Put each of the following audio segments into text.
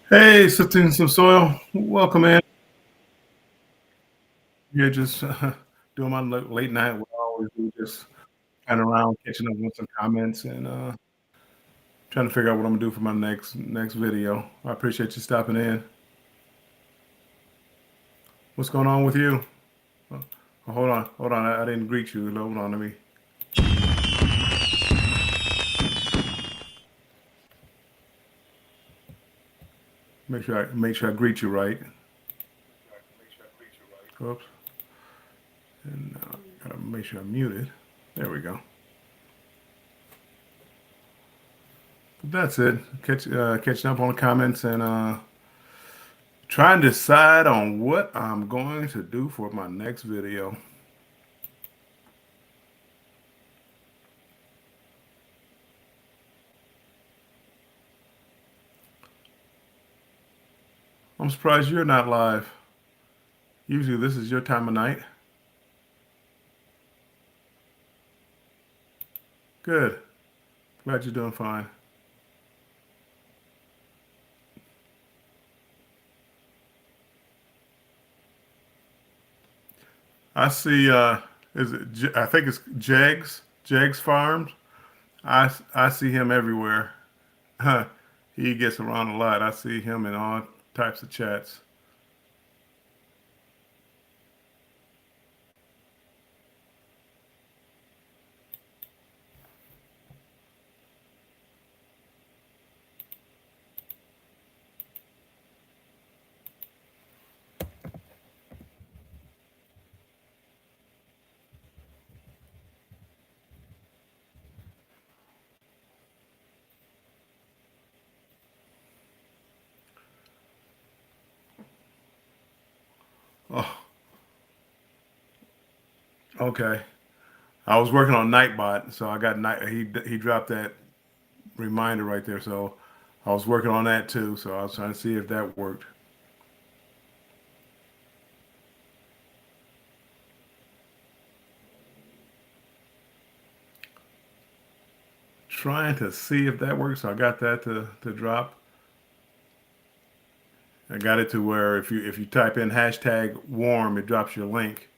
Hey, sifting some soil. Welcome in. You're just doing my late night. What I always do, just kind of around, catching up with some comments and trying to figure out what I'm gonna do for my next video. I appreciate you stopping in. What's going on with you? Oh, hold on. I didn't greet you. Hold on, let me make sure I greet you right. Oops, and gotta make sure I'm muted. There we go. But that's it. Catching up on the comments and trying to decide on what I'm going to do for my next video. I'm surprised you're not live. Usually this is your time of night. Good. Glad you're doing fine. I see is it I think it's Jags Farms. I see him everywhere. Huh. He gets around a lot. I see him in all types of chats. Oh, okay. I was working on Nightbot, so I got night. He dropped that reminder right there. So I was working on that too. So I was trying to see if that worked. Trying to see if that works. So I got that to drop. I got it to where if you type in hashtag warm, it drops your link.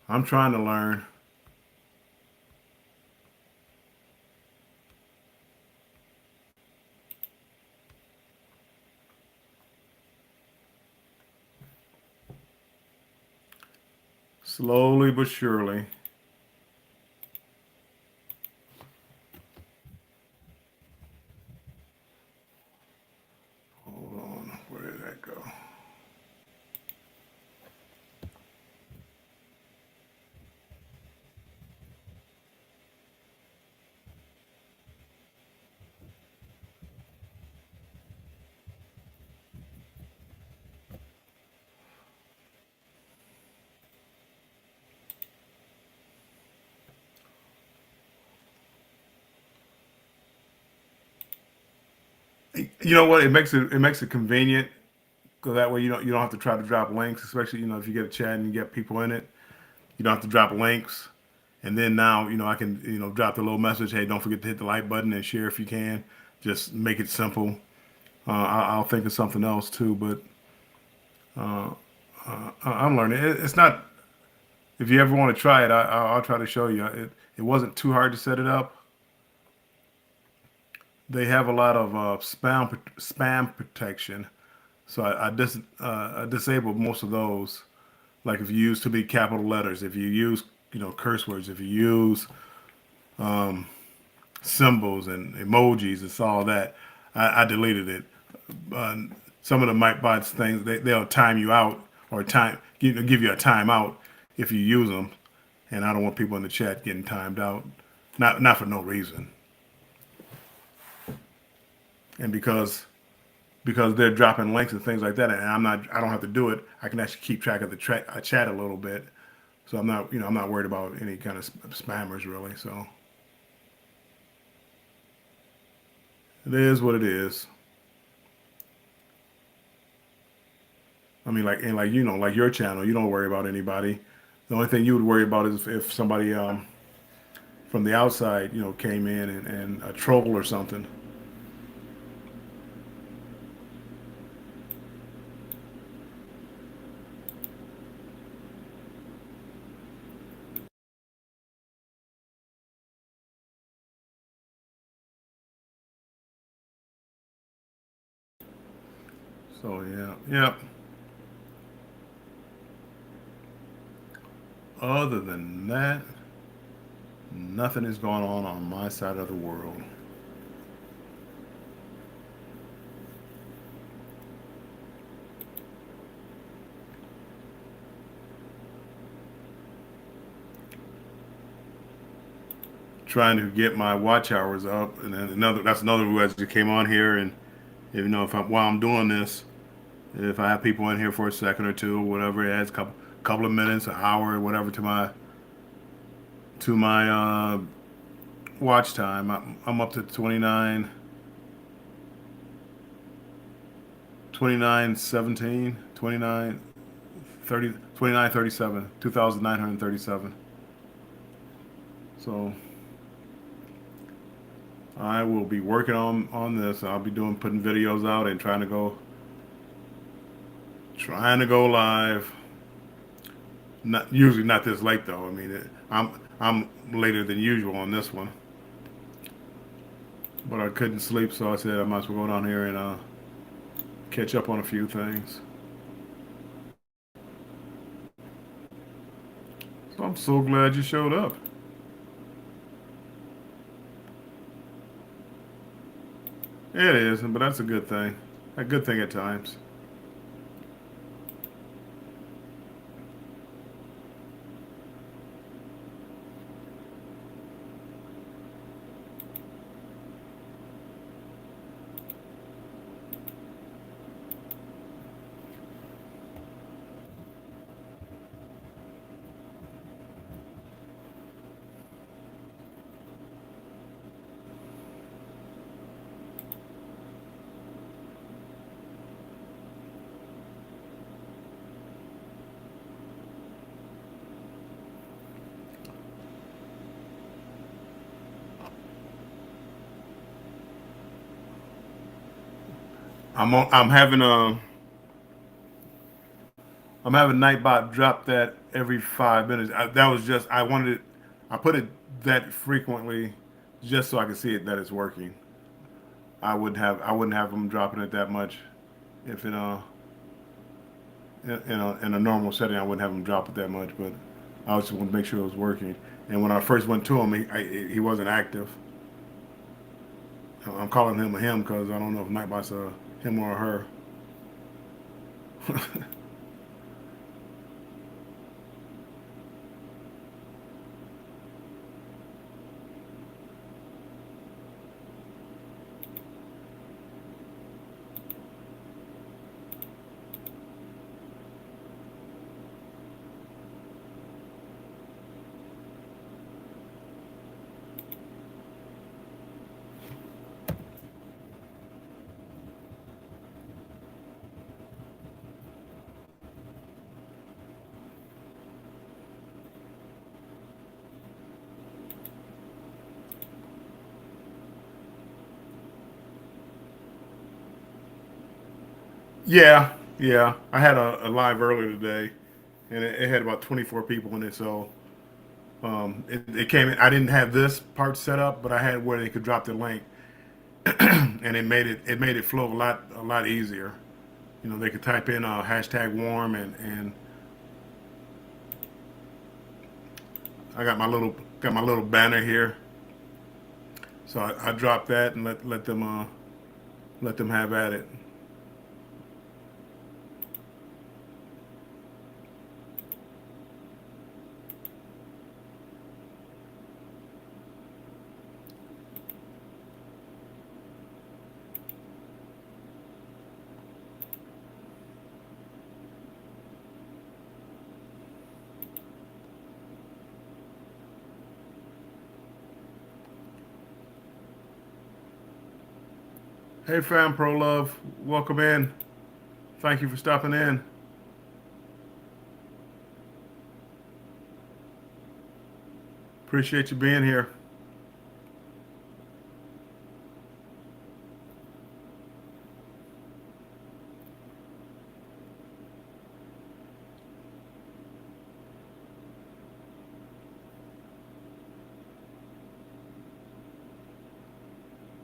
I'm trying to learn. Slowly but surely. Hold on. Where did that go? You know what? It makes it convenient because that way you don't have to try to drop links, especially if you get a chat and you get people in it. You don't have to drop links. And then now I can drop the little message. Hey, don't forget to hit the like button and share if you can. Just make it simple. I'll think of something else too, but I'm learning. It's not. If you ever want to try it, I'll try to show you. It wasn't too hard to set it up. They have a lot of spam protection, so I disabled most of those. Like if you use too many capital letters, if you use curse words, if you use symbols and emojis and all that, I deleted it. Uh, some of the Micbots things they'll time you out or give you a timeout if you use them, and I don't want people in the chat getting timed out, not for no reason, and because they're dropping links and things like that, and I don't have to do it. I can actually keep track of the chat a little bit, so I'm not worried about any kind of spammers really. So it is what it is. I mean, like your channel, you don't worry about anybody. The only thing you would worry about is if somebody from the outside, came in and a troll or something. So yeah, yeah. Other than that, nothing is going on my side of the world. Trying to get my watch hours up, and then another that's another who has came on here, and you know if I'm while I'm doing this, if I have people in here for a second or two, whatever, it adds a couple of minutes, an hour, whatever to my watch time. I'm up to 29, 29, 30, 29, 37, 2,937. So I will be working on this. I'll be doing putting videos out and trying to go live. Not usually not this late though. I mean, I'm later than usual on this one, but I couldn't sleep, so I said I might as well go down here and catch up on a few things. So I'm so glad you showed up. It is, but that's a good thing. A good thing at times. I'm having I'm having Nightbot drop that every 5 minutes. That was just I wanted it. I put it that frequently just so I could see it that it's working. I wouldn't have them dropping it that much if in a normal setting I wouldn't have them drop it that much. But I just want to make sure it was working. And when I first went to him, he wasn't active. I'm calling him a him because I don't know if Nightbot's a him or a her. Yeah, yeah. I had a live earlier today, and it had about 24 people in it. So it came in. I didn't have this part set up, but I had where they could drop the link, and it made it flow a lot easier. You know, they could type in hashtag warm, and I got my little banner here. So I dropped that and let them have at it. Hey, fam, pro love, welcome in. Thank you for stopping in. Appreciate you being here.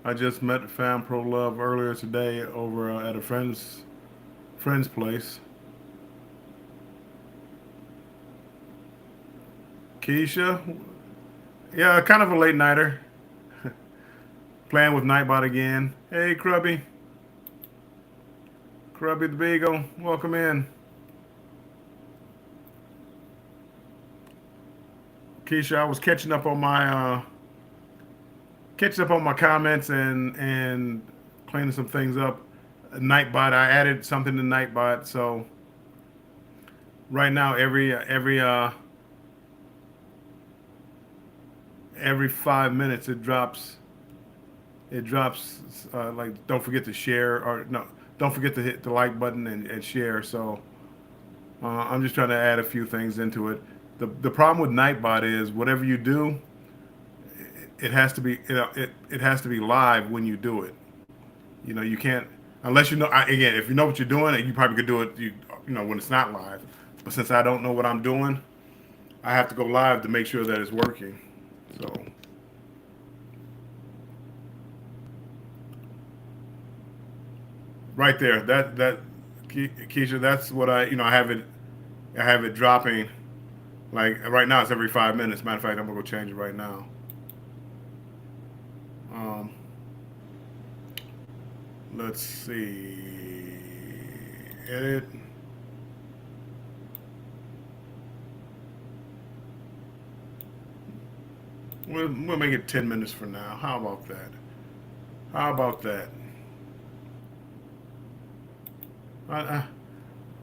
I just met Fam Pro Love earlier today over at a friend's friend's place. Keisha, yeah, kind of a late nighter. Playing with Nightbot again. Hey, Crubby the Beagle, welcome in. Keisha, I was catching up on my comments and cleaning some things up. Nightbot, I added something to Nightbot, so right now every 5 minutes it drops like don't forget to share or no don't forget to hit the like button and share. So I'm just trying to add a few things into it. The problem with Nightbot is whatever you do, it has to be it has to be live when you do it. You know, you can't unless you know. Again, if you know what you're doing, you probably could do it. You know when it's not live. But since I don't know what I'm doing, I have to go live to make sure that it's working. So right there, that Keisha, that's what I have it dropping. Like right now, it's every 5 minutes. Matter of fact, I'm gonna go change it right now. Um, let's see. Edit. We'll make it 10 minutes for now. How about that? How about that? I, I,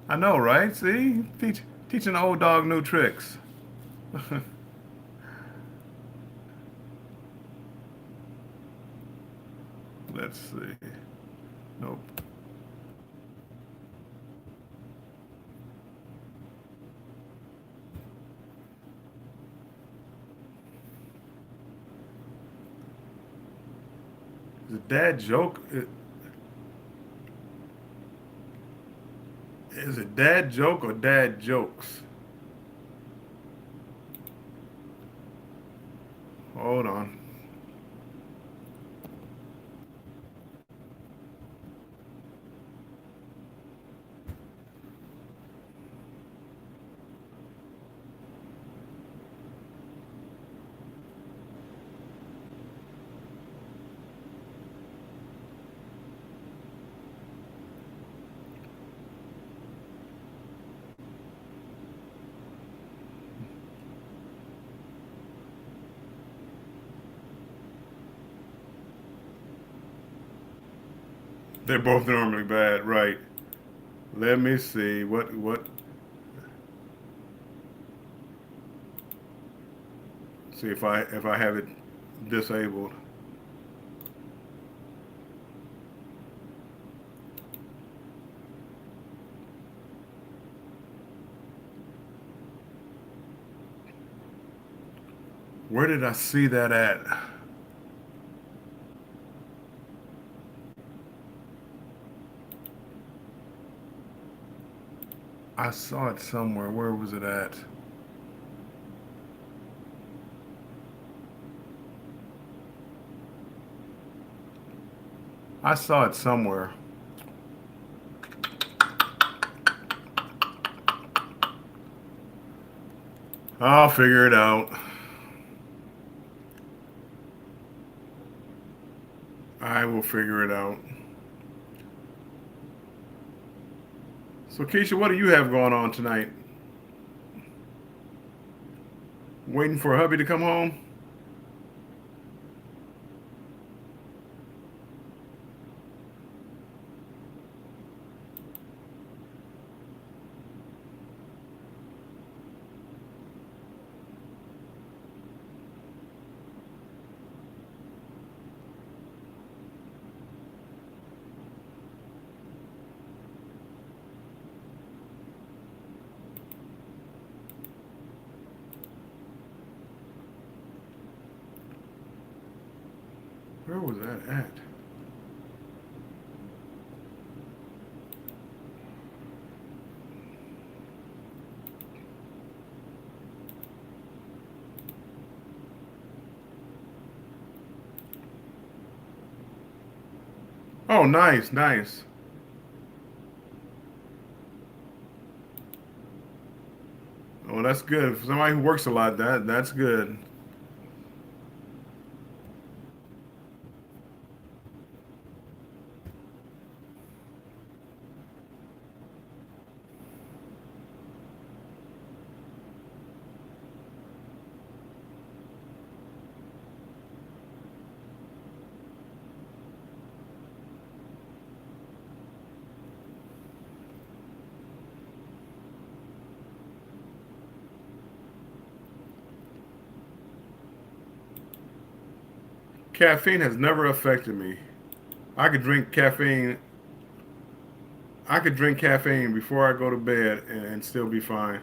I know, right? See, teaching the old dog new tricks. Let's see. Nope. Is it dad joke? Is it dad joke or dad jokes? Hold on. They're both normally bad, right? Let me see. What? See if I have it disabled. Where did I see that at? I saw it somewhere. Where was it at? I saw it somewhere. I'll figure it out. I will figure it out. So Keisha, what do you have going on tonight? Waiting for hubby to come home? Where was that at? Oh, nice, nice. Well, that's good. For somebody who works a lot, that's good. Caffeine has never affected me. I could drink caffeine. I could drink caffeine before I go to bed and still be fine.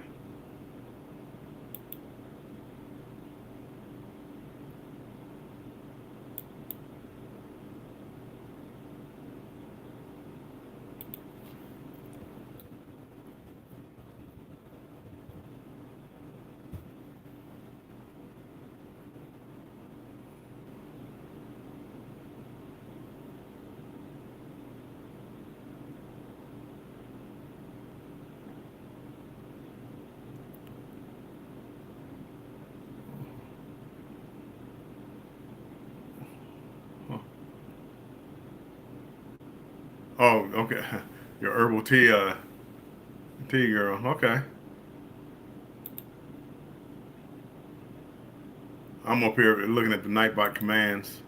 Oh, okay. Your herbal tea girl. Okay. I'm up here looking at the Nightbot commands.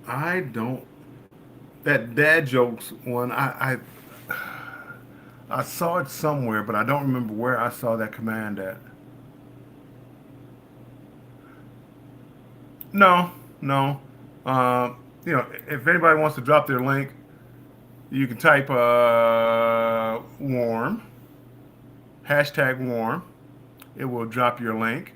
I don't. That dad jokes one. I saw it somewhere, but I don't remember where I saw that command at. No, no. Uh, if anybody wants to drop their link, you can type warm, hashtag warm. It will drop your link.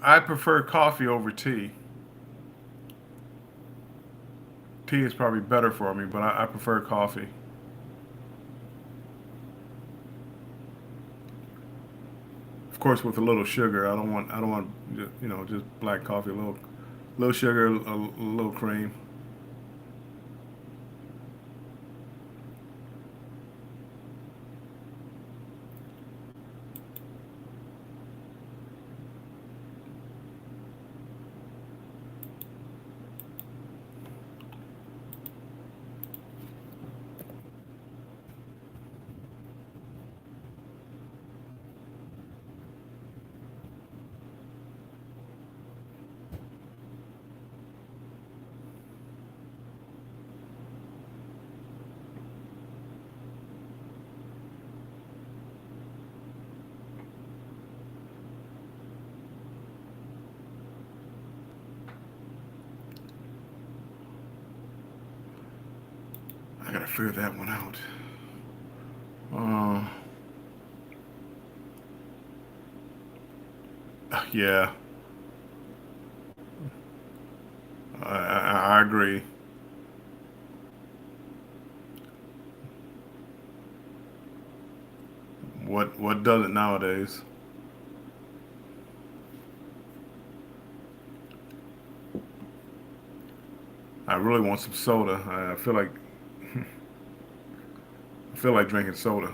I prefer coffee over tea. Tea is probably better for me, but I prefer coffee. Of course, with a little sugar. I don't want just black coffee. A little sugar, a little cream. I gotta figure that one out. Uh, yeah, I agree. What does it nowadays? I really want some soda. I feel like drinking soda.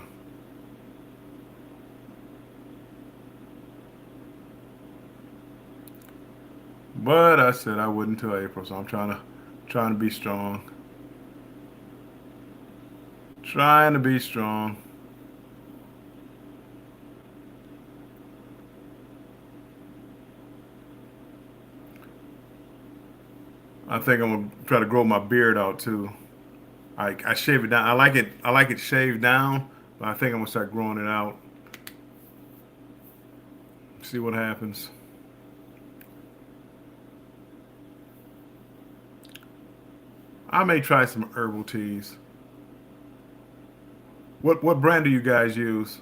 But I said I wouldn't until April, so I'm trying to be strong. Trying to be strong. I think I'm gonna try to grow my beard out too. I shave it down. I like it shaved down, but I think I'm gonna start growing it out. See what happens. I may try some herbal teas. What brand do you guys use?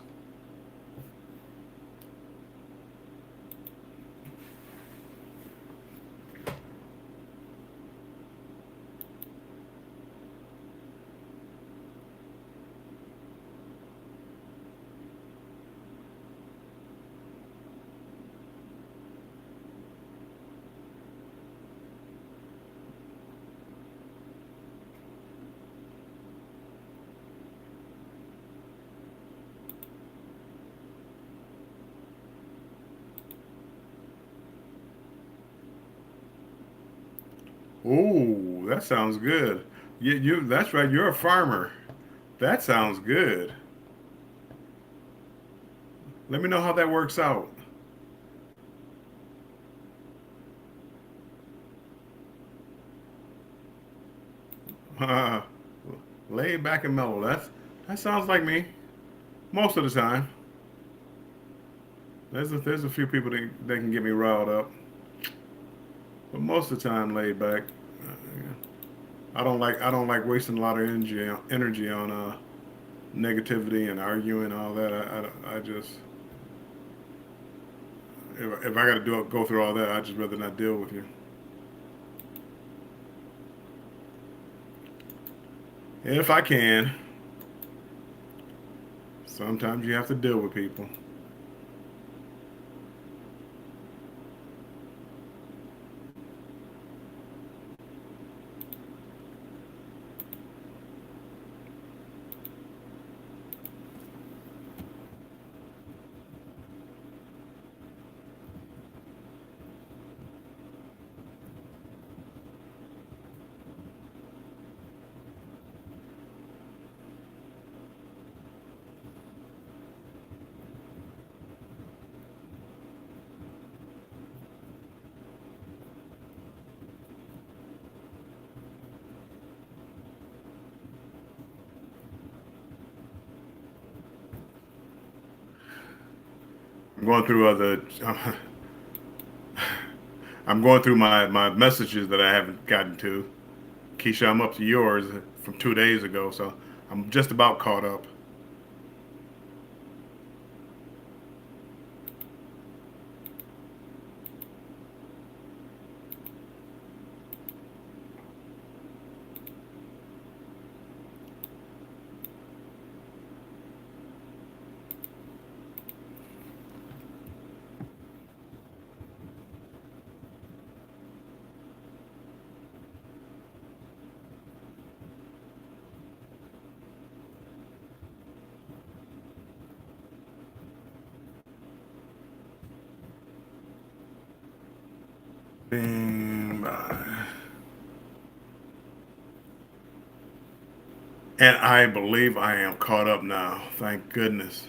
Oh, that sounds good. You that's right. You're a farmer. That sounds good. Let me know how that works out. Lay back and mellow. That sounds like me. Most of the time. There's a few people that can get me riled up, but most of the time laid back. I don't like wasting a lot of energy on negativity and arguing and all that. I just if I got to go through all that, I just rather not deal with you. And if I can, sometimes you have to deal with people. I'm going through other. I'm going through my messages that I haven't gotten to. Keisha, I'm up to yours from 2 days ago, so I'm just about caught up. And I believe I am caught up now. Thank goodness.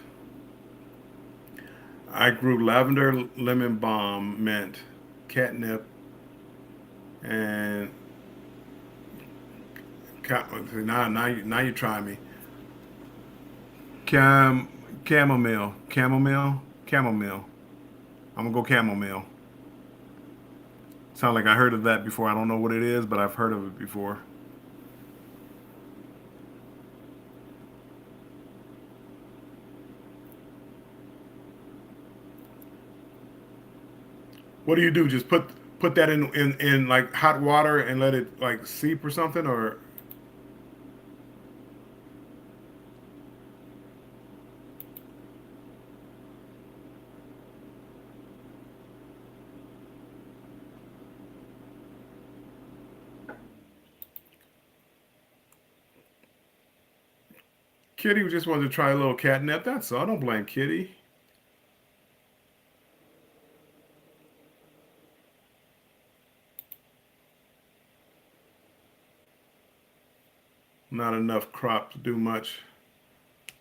I grew lavender, lemon balm, mint, catnip, and now you try me. Cam chamomile. I'm gonna go chamomile. Sound like I heard of that before. I don't know what it is, but I've heard of it before. What do you do? Just put that in like hot water and let it like seep or something, or Kitty just wanted to try a little catnip. That's all. I don't blame Kitty. Not enough crop to do much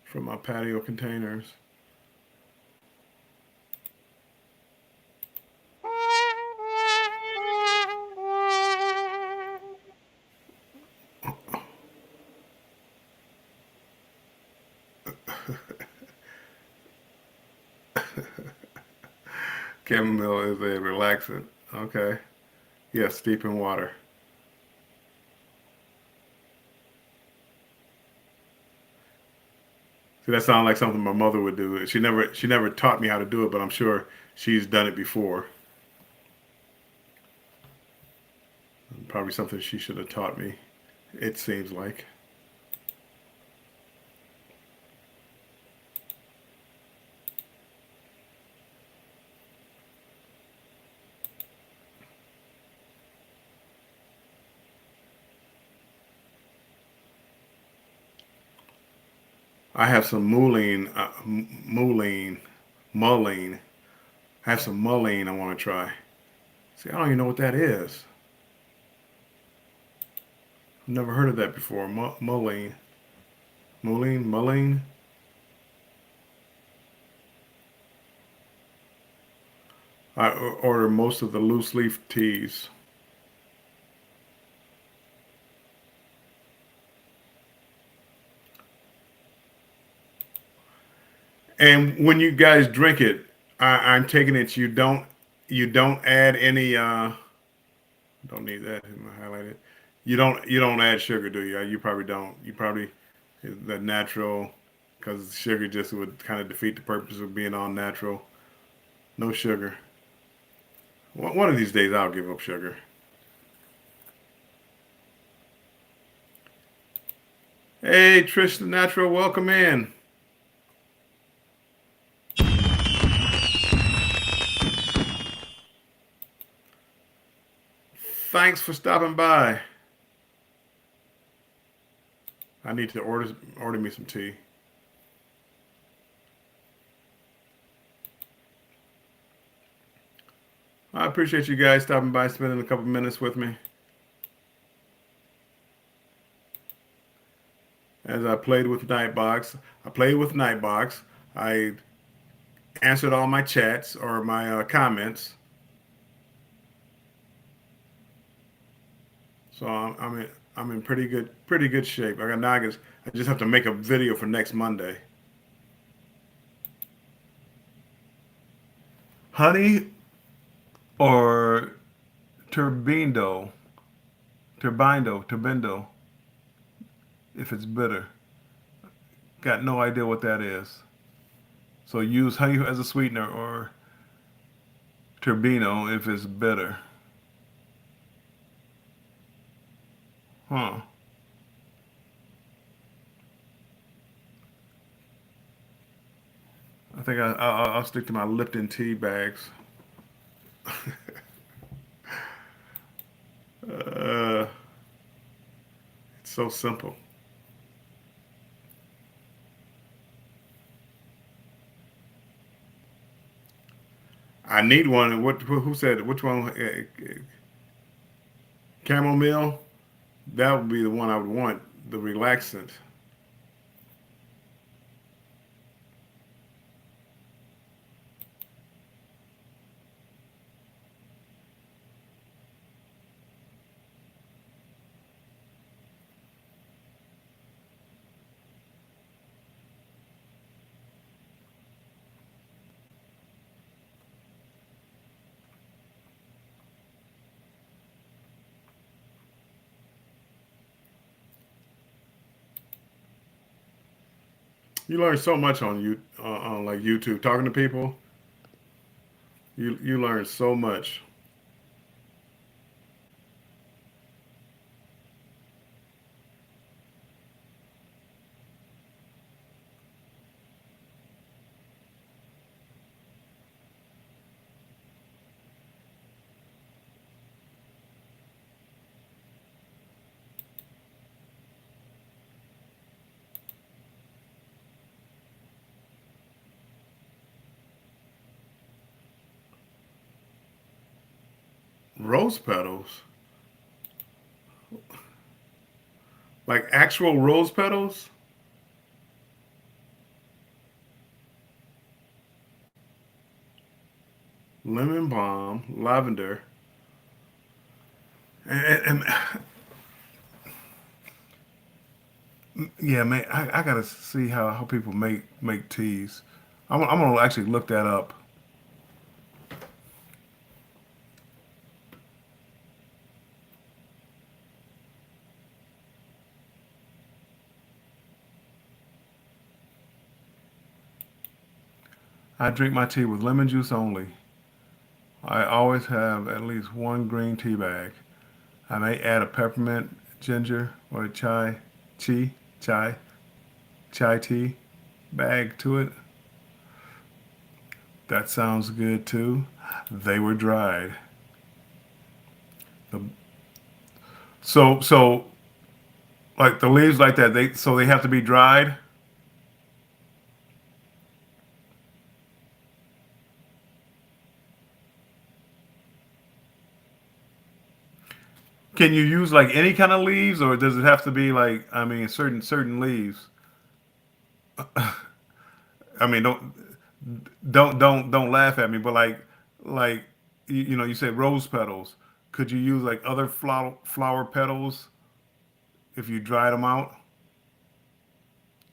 from my patio containers. Chamomile is a relaxant. Okay. Yeah, steep in water. See, that sounds like something my mother would do. She never taught me how to do it, but I'm sure she's done it before. Probably something she should have taught me. It seems like. I have some mullein. I have some mullein I want to try. See, I don't even know what that is. I've never heard of that before. Mullein. I order most of the loose leaf teas. And when you guys drink it, I'm taking it you don't add any don't need that. I'm gonna highlight it. You don't add sugar, do you? You probably don't. You probably the natural because sugar just would kind of defeat the purpose of being all natural. No sugar. One of these days I'll give up sugar. Hey, Trish the Natural, welcome in. Thanks for stopping by. I need to order me some tea. I appreciate you guys stopping by, spending a couple minutes with me as I played with Nightbox. I played with Nightbox. I answered all my chats or my comments. So I'm in pretty good shape. I got now. I just have to make a video for next Monday. Honey or turbindo, turbindo, if it's bitter. Got no idea what that is. So use honey as a sweetener or turbino if it's bitter. Huh. I think I'll stick to my Lipton tea bags. uh, it's so simple. I need one. What? Who said? Which one? Chamomile. That would be the one I would want. The relaxant. You learn so much on like YouTube talking to people. You learn so much. Rose petals, like actual rose petals. Lemon balm, lavender, and yeah, man, I gotta see how people make teas. I'm gonna actually look that up. I drink my tea with lemon juice only. I always have at least one green tea bag. I may add a peppermint, ginger, or chi, chai, chai tea bag to it. That sounds good too. They were dried. The- so like the leaves like that, they have to be dried. Can you use like any kind of leaves, or does it have to be like, I mean, certain leaves? I mean, don't laugh at me, but like you know, you said rose petals. Could you use like other flower petals if you dried them out?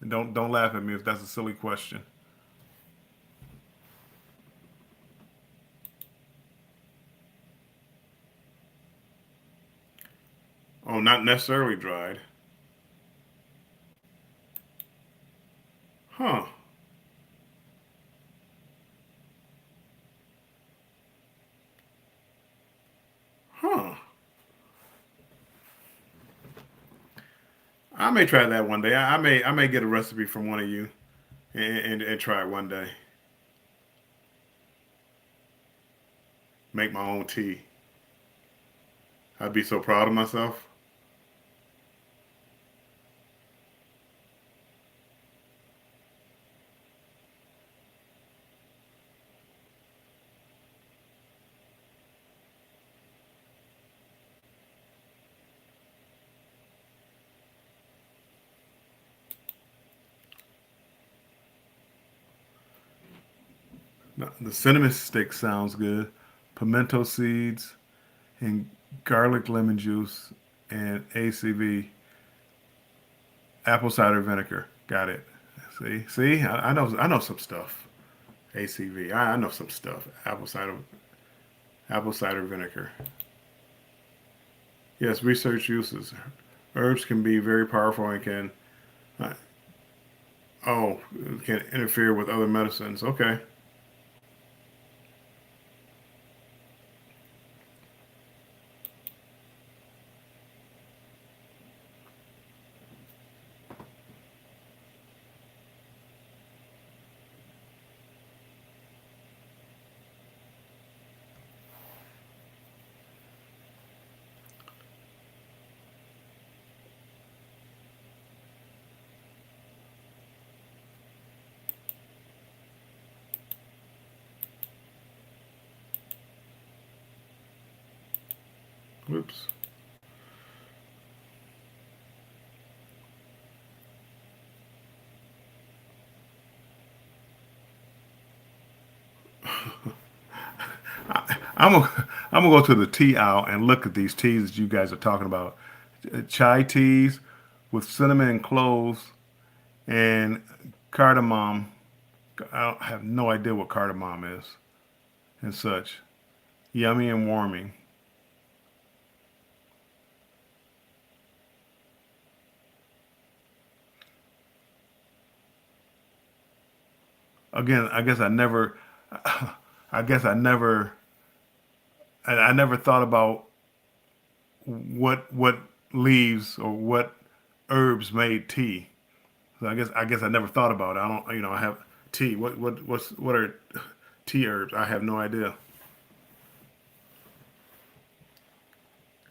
And don't laugh at me if that's a silly question. Oh, not necessarily dried. Huh? Huh? I may try that one day. I may get a recipe from one of you and try it one day. Make my own tea. I'd be so proud of myself. No, the cinnamon stick sounds good. Pimento seeds and garlic lemon juice and ACV apple cider vinegar. Got it. See, I know some stuff. ACV, I know some stuff. Apple cider vinegar. Yes, research uses. Herbs can be very powerful and uh, oh, can interfere with other medicines. Okay. Whoops. I'm gonna go to the tea aisle and look at these teas that you guys are talking about. Chai teas with cinnamon and cloves and cardamom. I have no idea what cardamom is and such. Yummy and warming. Again, I guess I never, I never thought about what leaves or what herbs made tea. So I guess I never thought about it. I don't, you know, I have tea. What are tea herbs? I have no idea.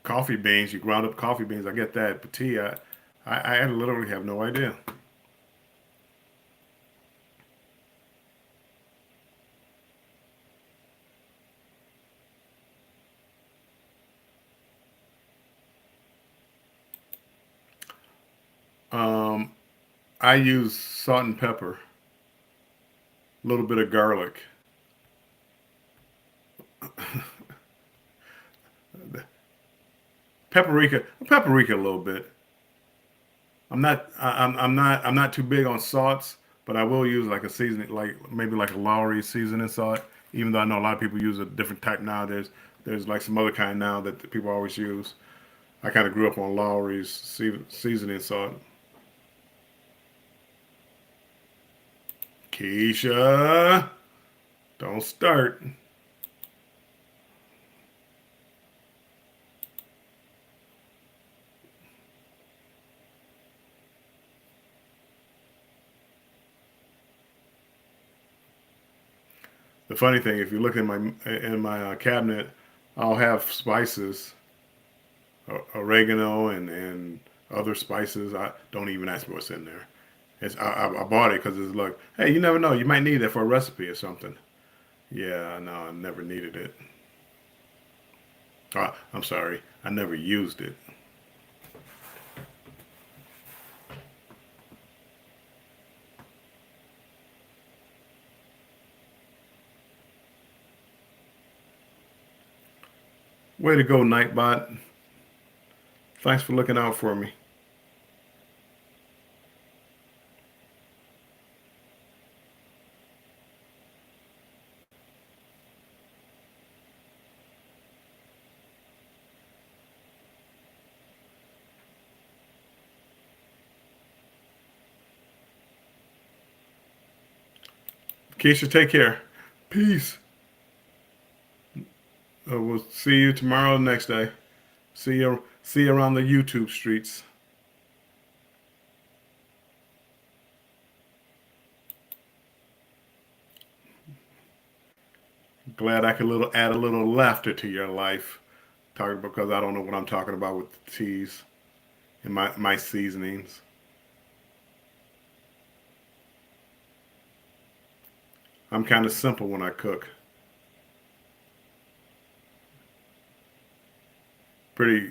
Coffee beans, you ground up coffee beans. I get that, but tea, I literally have no idea. Um, I use salt and pepper, a little bit of garlic, paprika a little bit. I'm not too big on salts, but I will use like a seasoning, like maybe like a Lowry seasoning salt. Even though I know a lot of people use a different type now. There's like some other kind now that people always use. I kind of grew up on Lowry's seasoning salt. Keisha. Don't start. The funny thing, if you look in my cabinet, I'll have spices, oregano and other spices. I don't even ask me what's in there. I bought it because it's like, hey, you never know, you might need it for a recipe or something. Yeah, no, I never needed it. I'm sorry, I never used it. Way to go, Nightbot. Thanks for looking out for me. Keisha, take care. Peace. We'll see you tomorrow, next day. See you around the YouTube streets. Glad I could add a little laughter to your life. Talking because I don't know what I'm talking about with the teas and my seasonings. I'm kind of simple when I cook. Pretty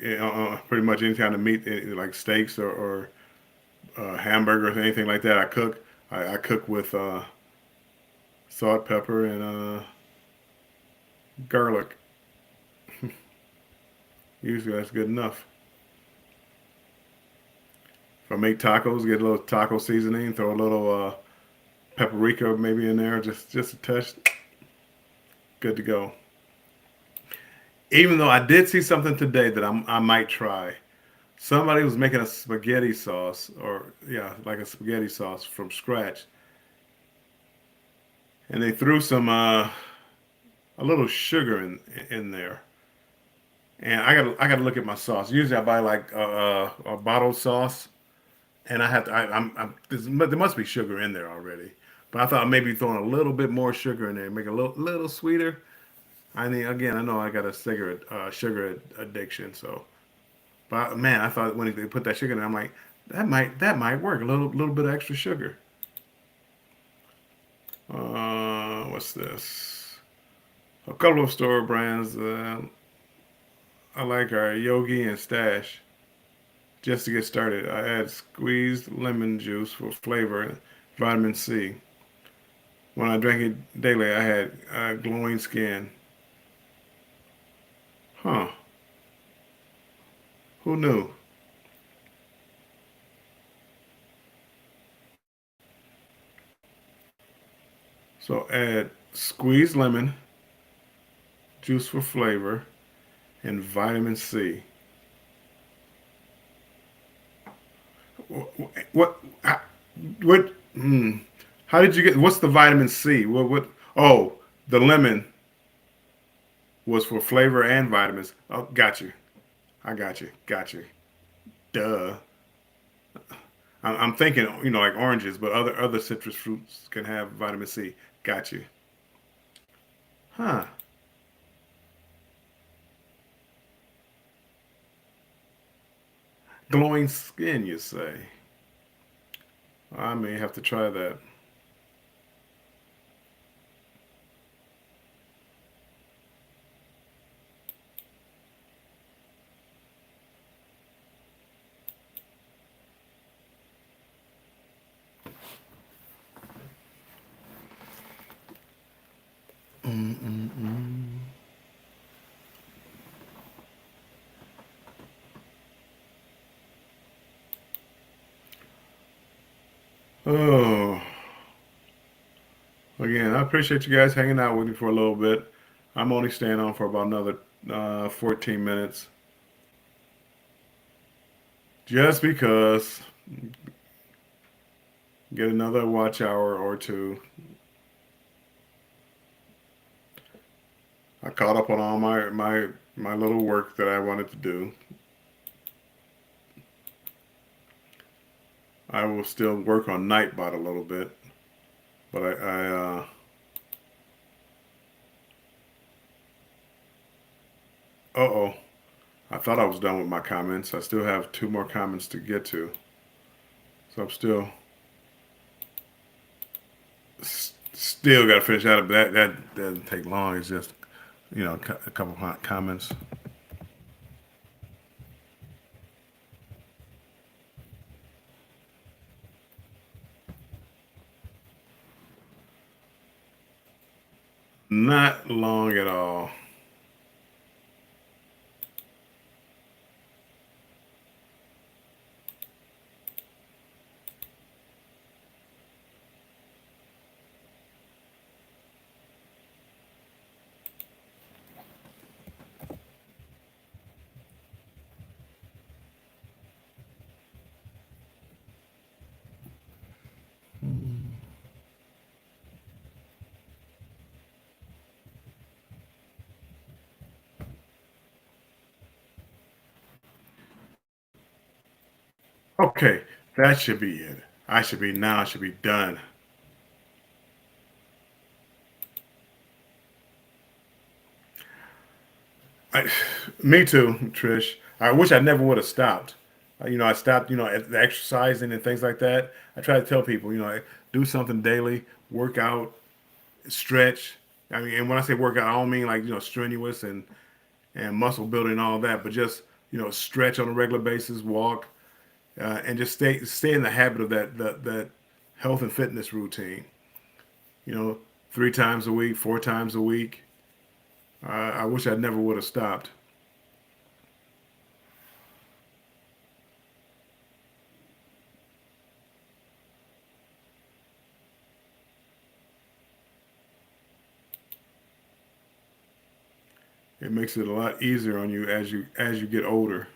much any kind of meat, like steaks or hamburgers, anything like that. I cook. I cook with salt, pepper, and garlic. Usually that's good enough. If I make tacos, get a little taco seasoning, throw a little paprika maybe in there, just a touch. Good to go. Even though I did see something today that I might try. Somebody was making a spaghetti sauce, or yeah, like a spaghetti sauce from scratch, and they threw some a little sugar in there. And I got to look at my sauce. Usually I buy like a bottled sauce, and I have to. There must be sugar in there already. But I thought maybe throwing a little bit more sugar in there, make it a little sweeter. I mean, again, I know I got a sugar addiction, so. But man, I thought when they put that sugar in, I'm like, that might work. A little bit of extra sugar. What's this? A couple of store brands. I like our Yogi and Stash. Just to get started, I add squeezed lemon juice for flavor and vitamin C. When I drank it daily, I had glowing skin. Huh? Who knew? So add squeezed lemon juice for flavor and vitamin C. What? What? How did you get? What's the vitamin C? What? Oh, the lemon was for flavor and vitamins. Oh, got you. I got you. Got you. Duh. I'm thinking, like oranges, but other citrus fruits can have vitamin C. Got you. Huh? Glowing skin, you say? I may have to try that. Mm-mm-mm. Oh, again, I appreciate you guys hanging out with me for a little bit. I'm only staying on for about another 14 minutes, just because get another watch hour or two. I caught up on all my little work that I wanted to do. I will still work on Nightbot a little bit, but oh, I thought I was done with my comments. I still have two more comments to get to, so I'm still got to finish that. But that doesn't take long. It's just a couple of comments. Not long at all. Okay, that should be it. I should be now. I should be done. I, me too, Trish. I wish I never would have stopped. I stopped. At the exercising and things like that. I try to tell people, do something daily, work out, stretch. I mean, and when I say workout, I don't mean like strenuous and muscle building and all that, but just stretch on a regular basis, walk, and just stay in the habit of that health and fitness routine. You know, 3 times a week, 4 times a week. I wish I never would have stopped. It makes it a lot easier on you as you get older.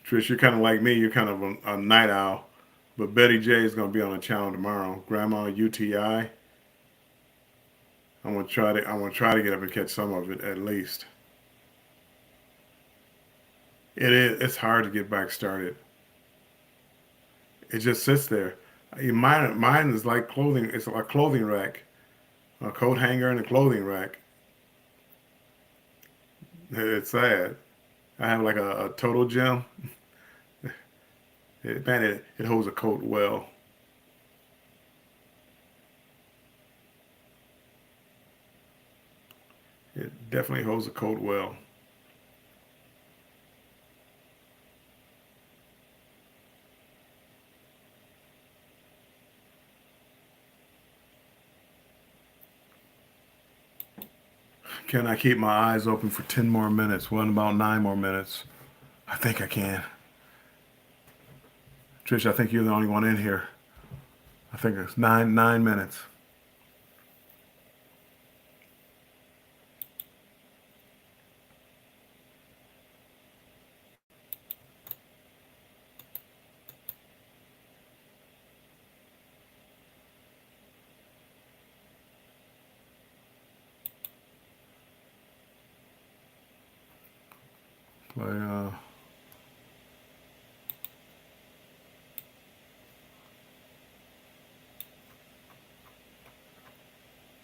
Trish, you're kind of like me. You're kind of a night owl. But Betty J is going to be on the channel tomorrow. Grandma UTI. I'm gonna try to get up and catch some of it at least. It is. It's hard to get back started. It just sits there. Mine is like clothing. It's a clothing rack, a coat hanger, and a clothing rack. It's sad. I have like a total gem. Man, it holds a coat well. It definitely holds a coat well. Can I keep my eyes open for 10 more minutes? What about 9 more minutes? I think I can. Trish, I think you're the only one in here. I think it's nine minutes. Play,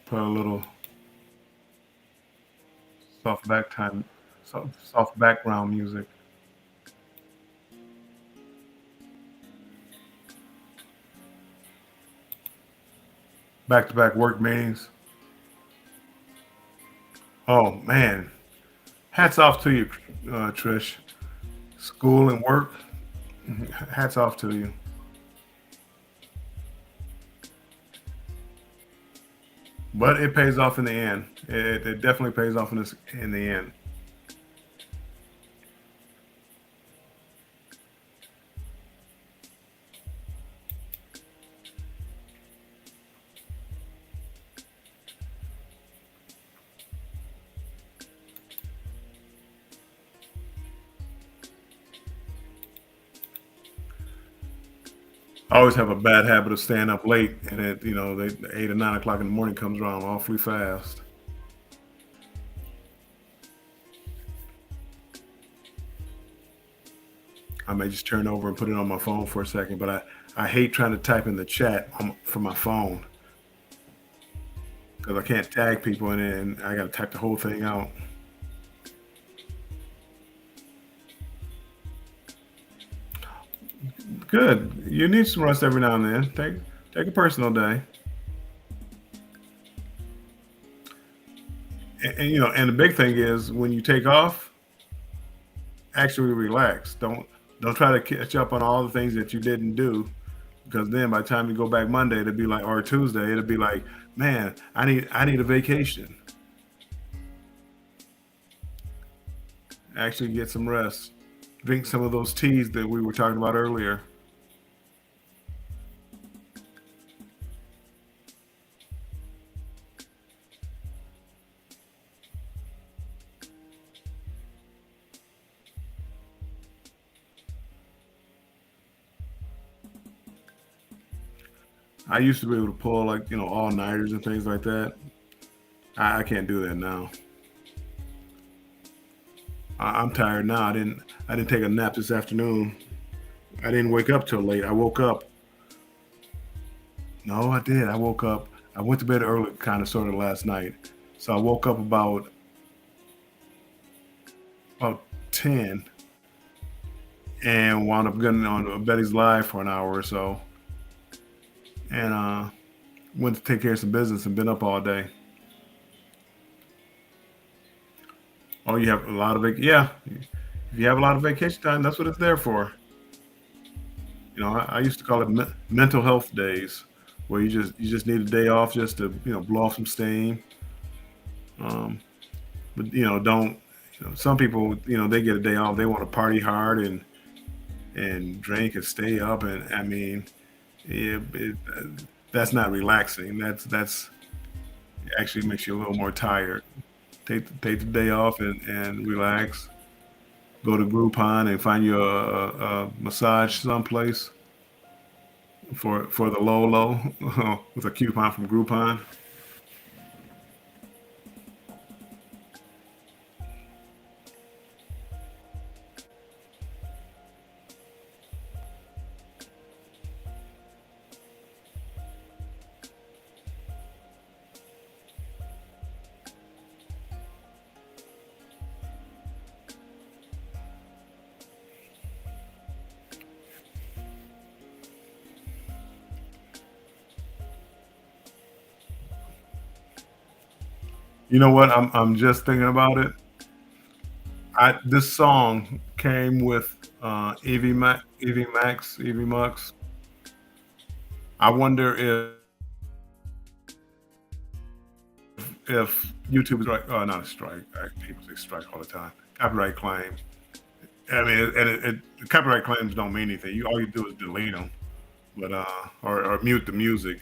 put a little soft back time, soft background music. Back to back work meetings. Oh man, hats off to you, Trish. School and work. Hats off to you. but it pays off in the end. It definitely pays off in the end. I always have a bad habit of staying up late, and they 8 or 9 o'clock in the morning comes around awfully fast. I may just turn over and put it on my phone for a second, but I hate trying to type in the chat from my phone because I can't tag people in it, and I got to type the whole thing out. Good. You need some rest every now and then. Take a personal day, and the big thing is when you take off, actually relax. Don't try to catch up on all the things that you didn't do because then by the time you go back Monday, it'll be like or Tuesday, it'll be like, man, I need a vacation. Actually get some rest. Drink some of those teas that we were talking about earlier. I used to be able to pull like all nighters and things like that. I can't do that now. I'm tired now. I didn't take a nap this afternoon. I didn't wake up till late. I woke up. No, I did. I woke up. I went to bed early, kind of sort of last night. So I woke up about 10 and wound up getting on Betty's Live for an hour or so, and went to take care of some business and been up all day. Oh, you have a lot of yeah. If you have a lot of vacation time, that's what it's there for. I used to call it mental health days, where you just need a day off just to blow off some steam. Um, but don't some people they get a day off, they want to party hard and drink and stay up, and I mean that's not relaxing. That's actually makes you a little more tired. Take the day off and relax. Go to Groupon and find you a massage someplace for the low with a coupon from Groupon. You know what? I'm just thinking about it. This song came with Evie Mux. I wonder if YouTube is right. Oh, not a strike. People say strike all the time. Copyright claim. I mean, copyright claims don't mean anything. All you do is delete them, but or mute the music.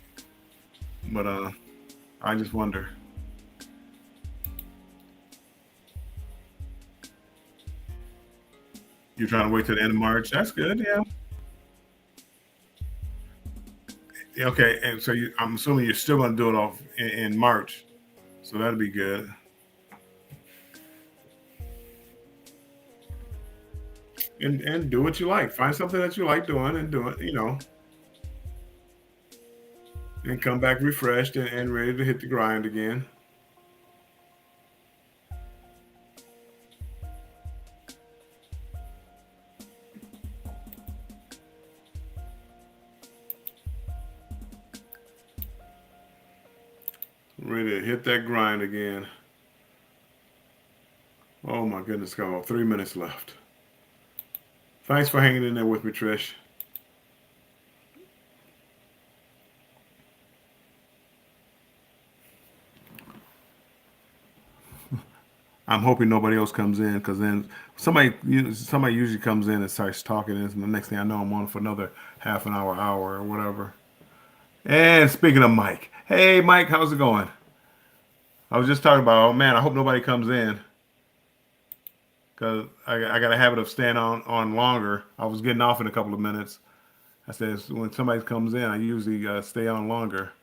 But I just wonder. You're trying to wait till the end of March. That's good. Yeah. Yeah, okay, and so I'm assuming you're still going to do it off in March, so that'll be good. And do what you like. Find something that you like doing and do it. And come back refreshed and ready to hit the grind again. Ready to hit that grind again. Oh my goodness, got about 3 minutes left. Thanks for hanging in there with me, Trish. I'm hoping nobody else comes in because then somebody usually comes in and starts talking, and the next thing I know, I'm on for another half an hour, hour, or whatever. And speaking of Mike, hey Mike, how's it going? I was just talking about, oh man, I hope nobody comes in because I got a habit of staying on longer. I was getting off in a couple of minutes. I said when somebody comes in, I usually stay on longer.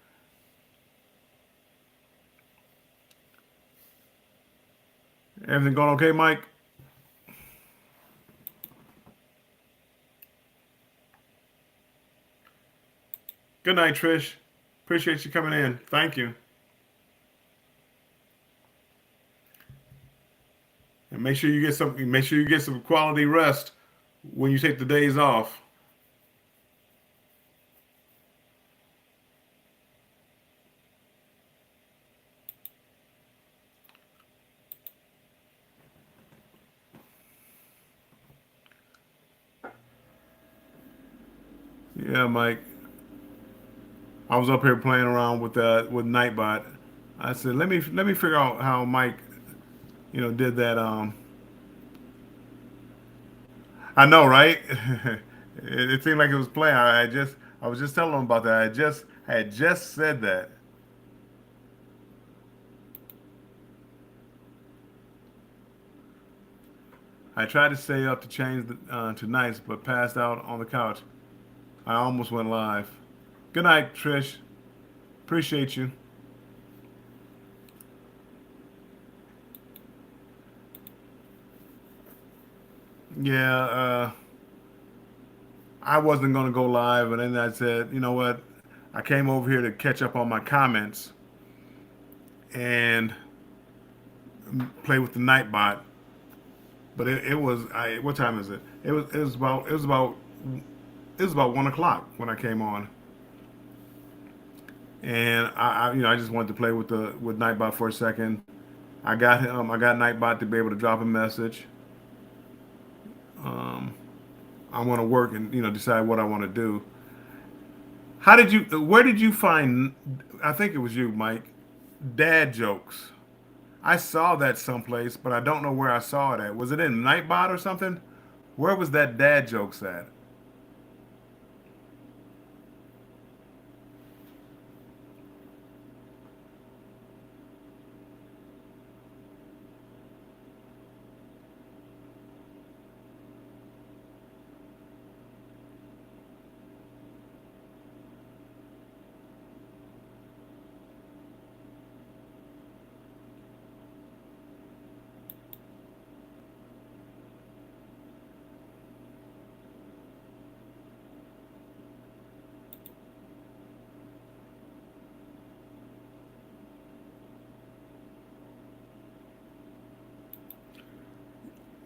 Everything going okay, Mike? Good night, Trish. Appreciate you coming in. Thank you. And make sure you get some quality rest when you take the days off. Yeah, Mike. I was up here playing around with Nightbot. I said, let me figure out how Mike, did that. I know, right? It seemed like it was playing. I was just telling him about that. I had just said that. I tried to stay up to change tonight's, but passed out on the couch. I almost went live. Good night, Trish. Appreciate you. Yeah, I wasn't gonna go live, and then I said, you know what? I came over here to catch up on my comments and play with the Nightbot. But it was what time is it? It was about 1 o'clock when I came on, and I just wanted to play with Nightbot for a second. I got Nightbot to be able to drop a message. Um, I want to work and decide what I want to do. Where did you find? I think it was you, Mike. Dad jokes. I saw that someplace, but I don't know where I saw it at. Was it in Nightbot or something? Where was that dad jokes at?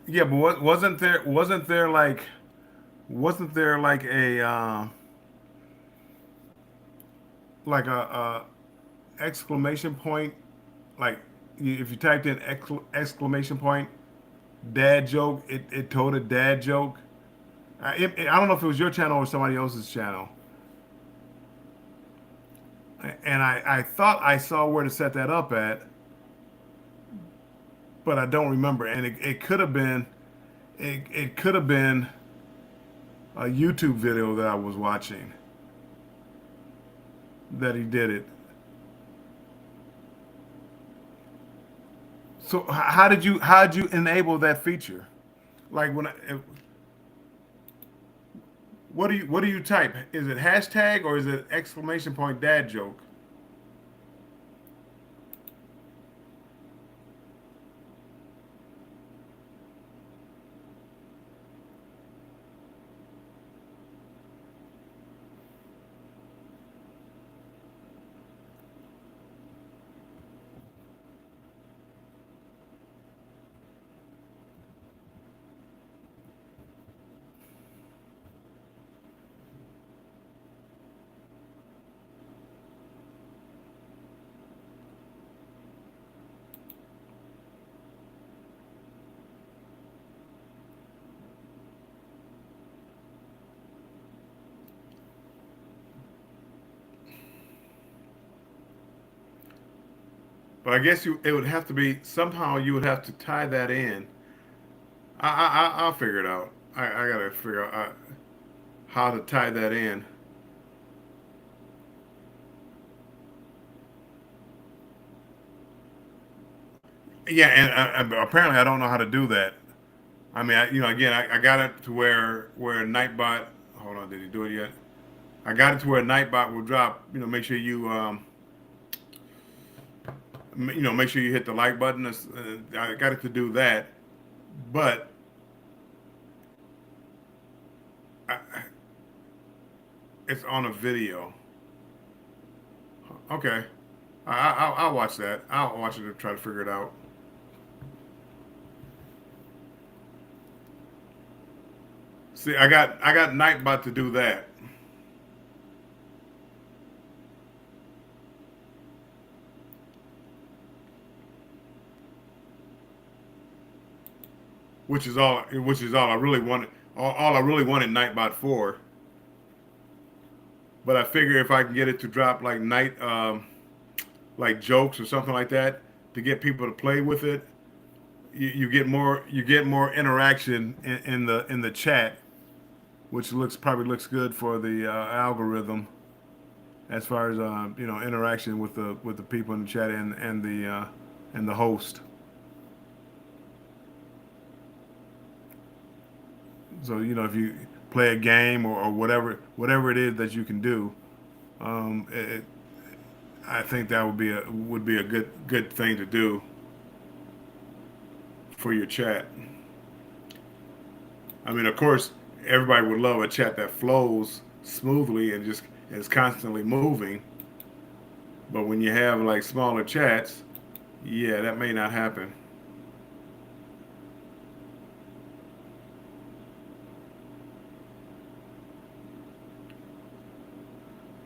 Yeah, but wasn't there like a exclamation point, like if you typed in exclamation point dad joke, it told a dad joke. I don't know if it was your channel or somebody else's channel, and I thought I saw where to set that up at, but I don't remember. And it could have been it could have been a YouTube video that I was watching that he did it. So how did you enable that feature? Like what do you type? Is it hashtag or is it exclamation point dad joke? But I guess it would have to be somehow you would have to tie that in. I'll figure it out. I gotta figure out how to tie that in. Yeah, and apparently I don't know how to do that. I mean, again, I got it to where Nightbot. Hold on, did he do it yet? I got it to where Nightbot will drop. Make sure make sure you hit the like button. I got it to do that, but I, it's on a video. Okay, I'll watch that. I'll watch it and try to figure it out. See, I got Nightbot to do that, which is all I really wanted. All I really wanted Nightbot for. But I figure if I can get it to drop like jokes or something like that, to get people to play with it, you get more interaction in the chat, which probably looks good for the algorithm as far as interaction with the people in the chat and the host. So if you play a game or whatever it is that you can do, um, it, I think that would be a good thing to do for your chat. I mean, of course, everybody would love a chat that flows smoothly and just is constantly moving. But when you have like smaller chats, yeah, that may not happen.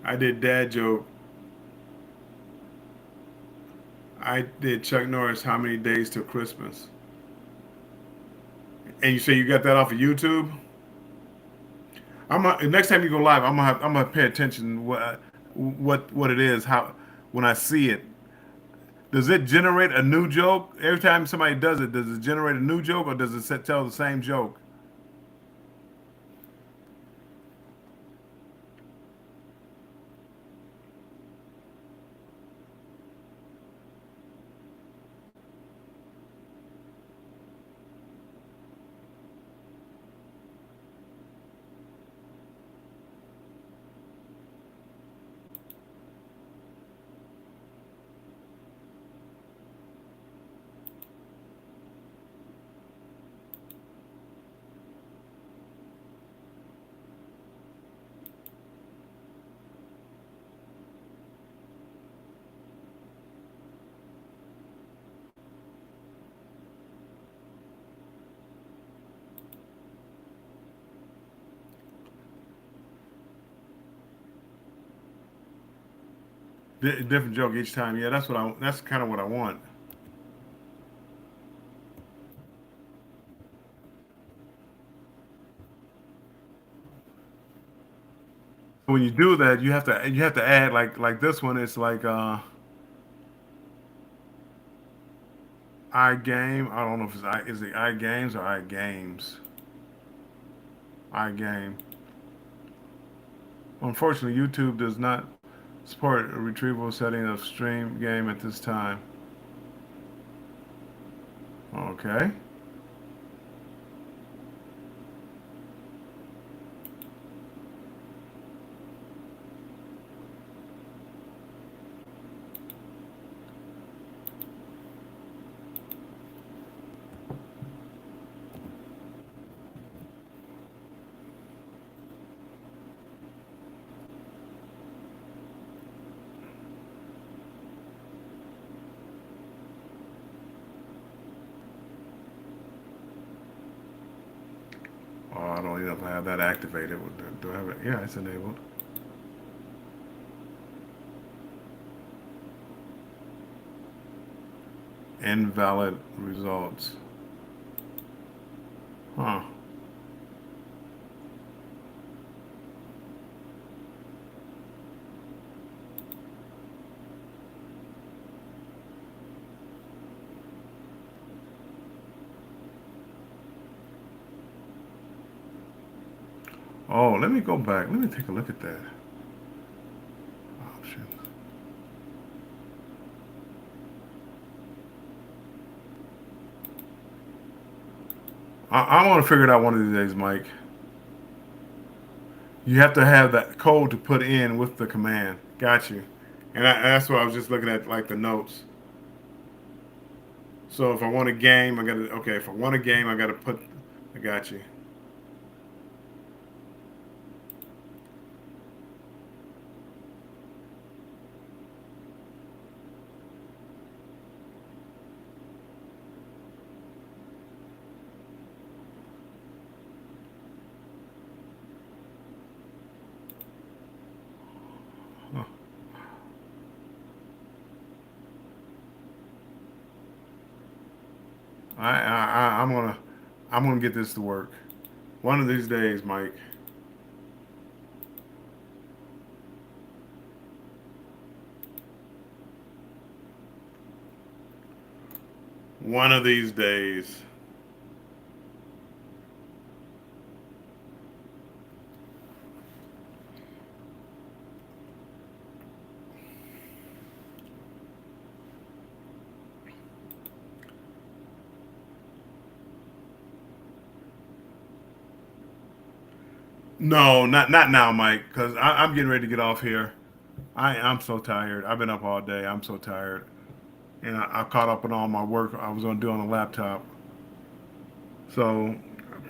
I did dad joke. I did Chuck Norris. How many days till Christmas? And you say you got that off of YouTube? Next time you go live, I'm gonna pay attention what it is. How when I see it, does it generate a new joke every time somebody does it? Does it generate a new joke or does it tell the same joke? Different joke each time. Yeah, that's kind of what I want. When you do that, you have to add like this one. It's like iGame. I don't know if is it iGames or iGames. iGame. Unfortunately, YouTube does not support a retrieval setting of stream game at this time. Okay. Oh, I don't even have that activated. Do I have it? Yeah, it's enabled. Invalid results. Huh. Oh, let me go back. Let me take a look at that. Options. I'm gonna figure it out one of these days, Mike. You have to have that code to put in with the command. Got you. And that's what I was just looking at, like the notes. So if I want a game, I gotta okay. If I want a game, I gotta put. I got you. Huh. I'm gonna get this to work. One of these days, Mike. One of these days. No, not now, Mike, because I'm getting ready to get off here. I'm so tired. I've been up all day. I'm so tired, and I caught up on all my work I was gonna do on the laptop. So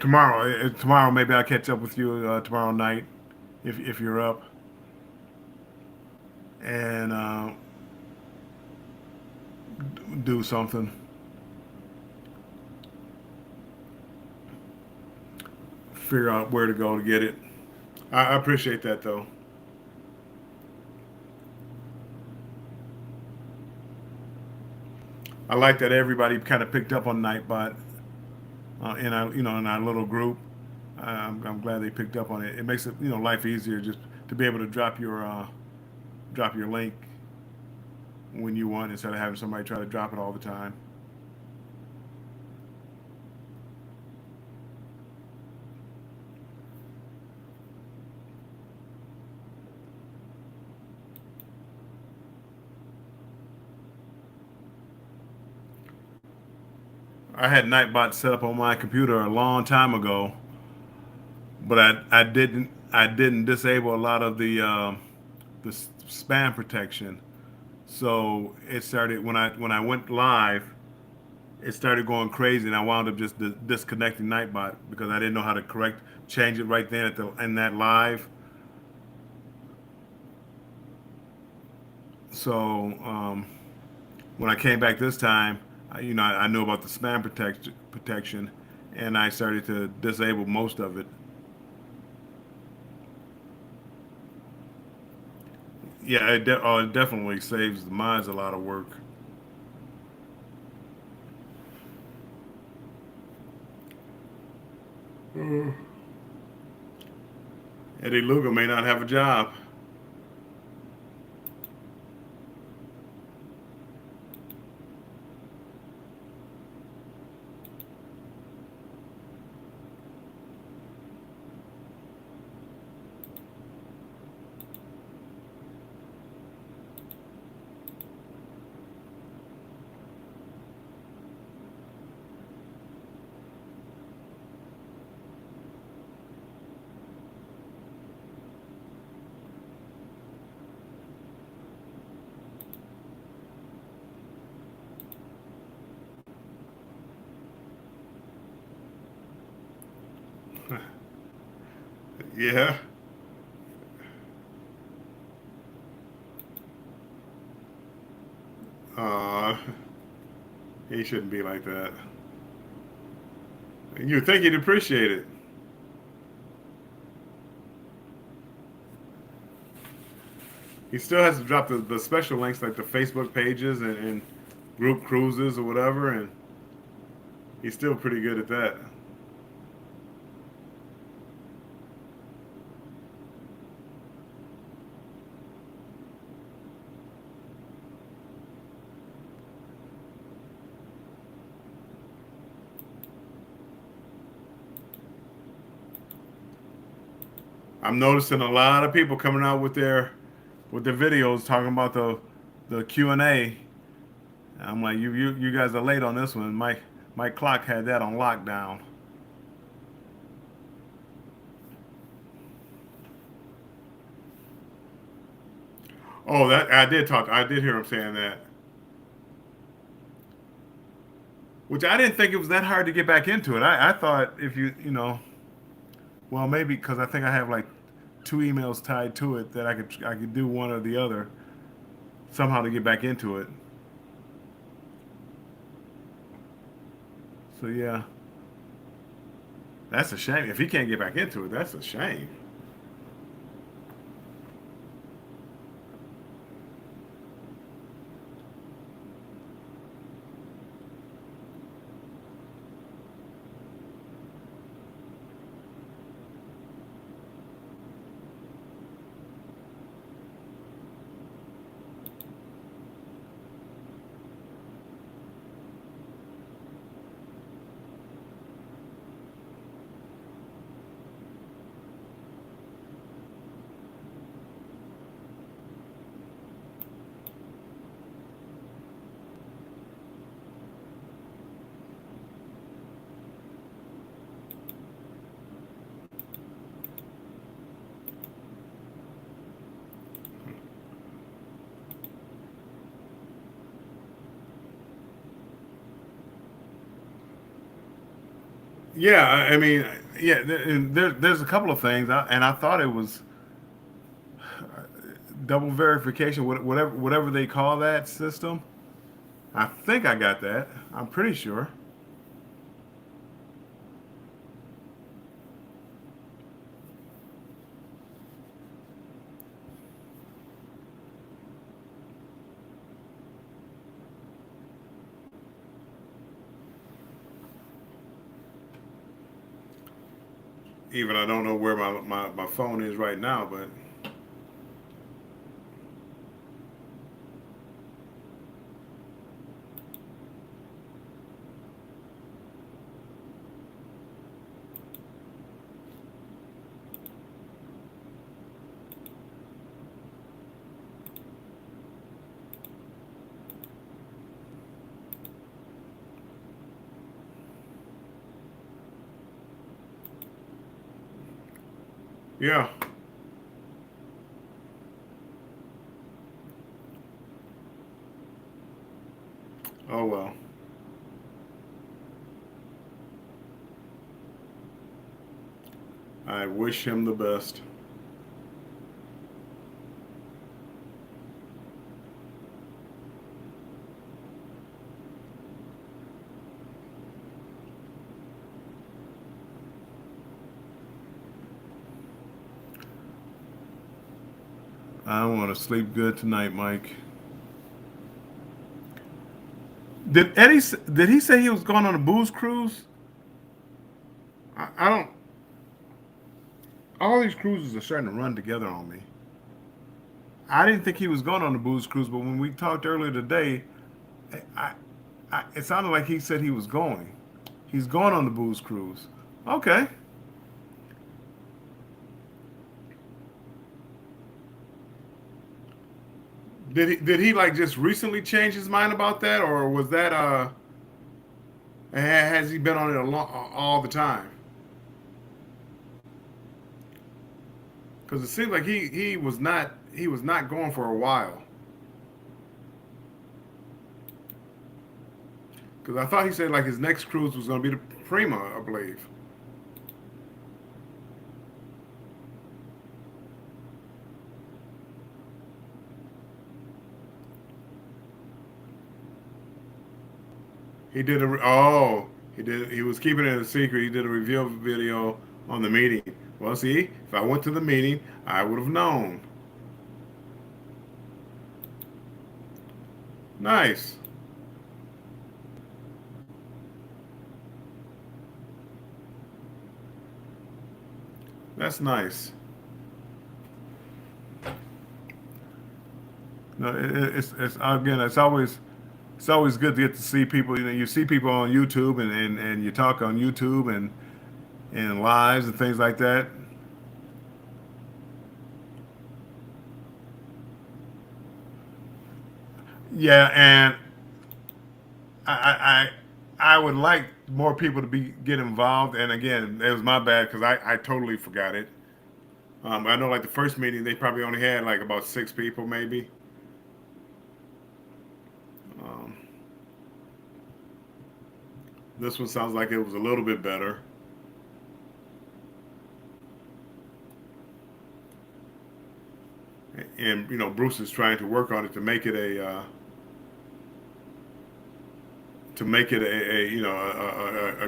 tomorrow maybe I'll catch up with you tomorrow night if you're up, and do something. Figure out where to go to get it. I appreciate that though. I like that everybody kind of picked up on Nightbot in our in our little group. I'm glad they picked up on it. It makes it life easier just to be able to drop your link when you want instead of having somebody try to drop it all the time. I had Nightbot set up on my computer a long time ago, but I didn't disable a lot of the spam protection. So it started when I went live. It started going crazy, and I wound up just disconnecting Nightbot because I didn't know how to correct change it right then at the in that live. So when I came back this time, I knew about the spam protection, and I started to disable most of it. Yeah, it definitely saves the minds a lot of work. Eddie Luger may not have a job. Yeah, uh, he shouldn't be like that. You think he'd appreciate it? He still has to drop the special links like the Facebook pages and group cruises or whatever, and he's still pretty good at that. I'm noticing a lot of people coming out with their videos talking about the Q and A. I'm like, you guys are late on this one. Mike Clock had that on lockdown. Oh, that I did talk. I did hear him saying that, which I didn't think it was that hard to get back into it. I thought if well, maybe because I think I have like two emails tied to it that I could do one or the other somehow to get back into it. So yeah, that's a shame. If he can't get back into it, that's a shame. Yeah, I mean, yeah. There's a couple of things, and I thought it was double verification, whatever they call that system. I think I got that. I'm pretty sure. Even I don't know where my phone is right now, but yeah. Oh well. I wish him the best. I want to sleep good tonight, Mike. Did he say he was going on a booze cruise? I don't. All these cruises are starting to run together on me. I didn't think he was going on a booze cruise, but when we talked earlier today, I, it sounded like he said he was going. He's going on the booze cruise. Okay. Did he like just recently change his mind about that, or was that has he been on it all the time? Because it seems like he was not going for a while. Because I thought he said like his next cruise was going to be the Prima, I believe. He did a he was keeping it a secret. He did a reveal video on the meeting. Well, see, if I went to the meeting, I would have known. Nice. That's nice. No, it's again. It's always good to get to see people. You know, you see people on YouTube and you talk on YouTube and lives and things like that. Yeah, and I I would like more people to be get involved. And again, it was my bad because I totally forgot it. I know like the first meeting they probably only had like about 6 people maybe. Um, this one sounds like it was a little bit better. And Bruce is trying to work on it to make it a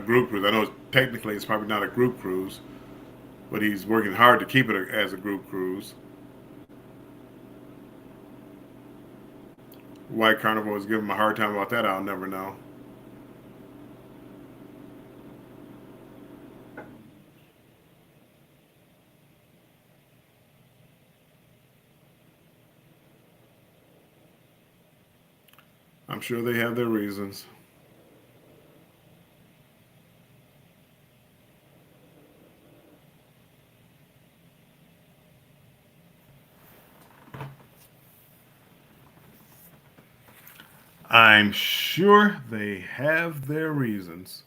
group cruise. I know technically it's probably not a group cruise, but he's working hard to keep it as a group cruise. Why Carnival is giving him a hard time about that, I'll never know. I'm sure they have their reasons. I'm sure they have their reasons.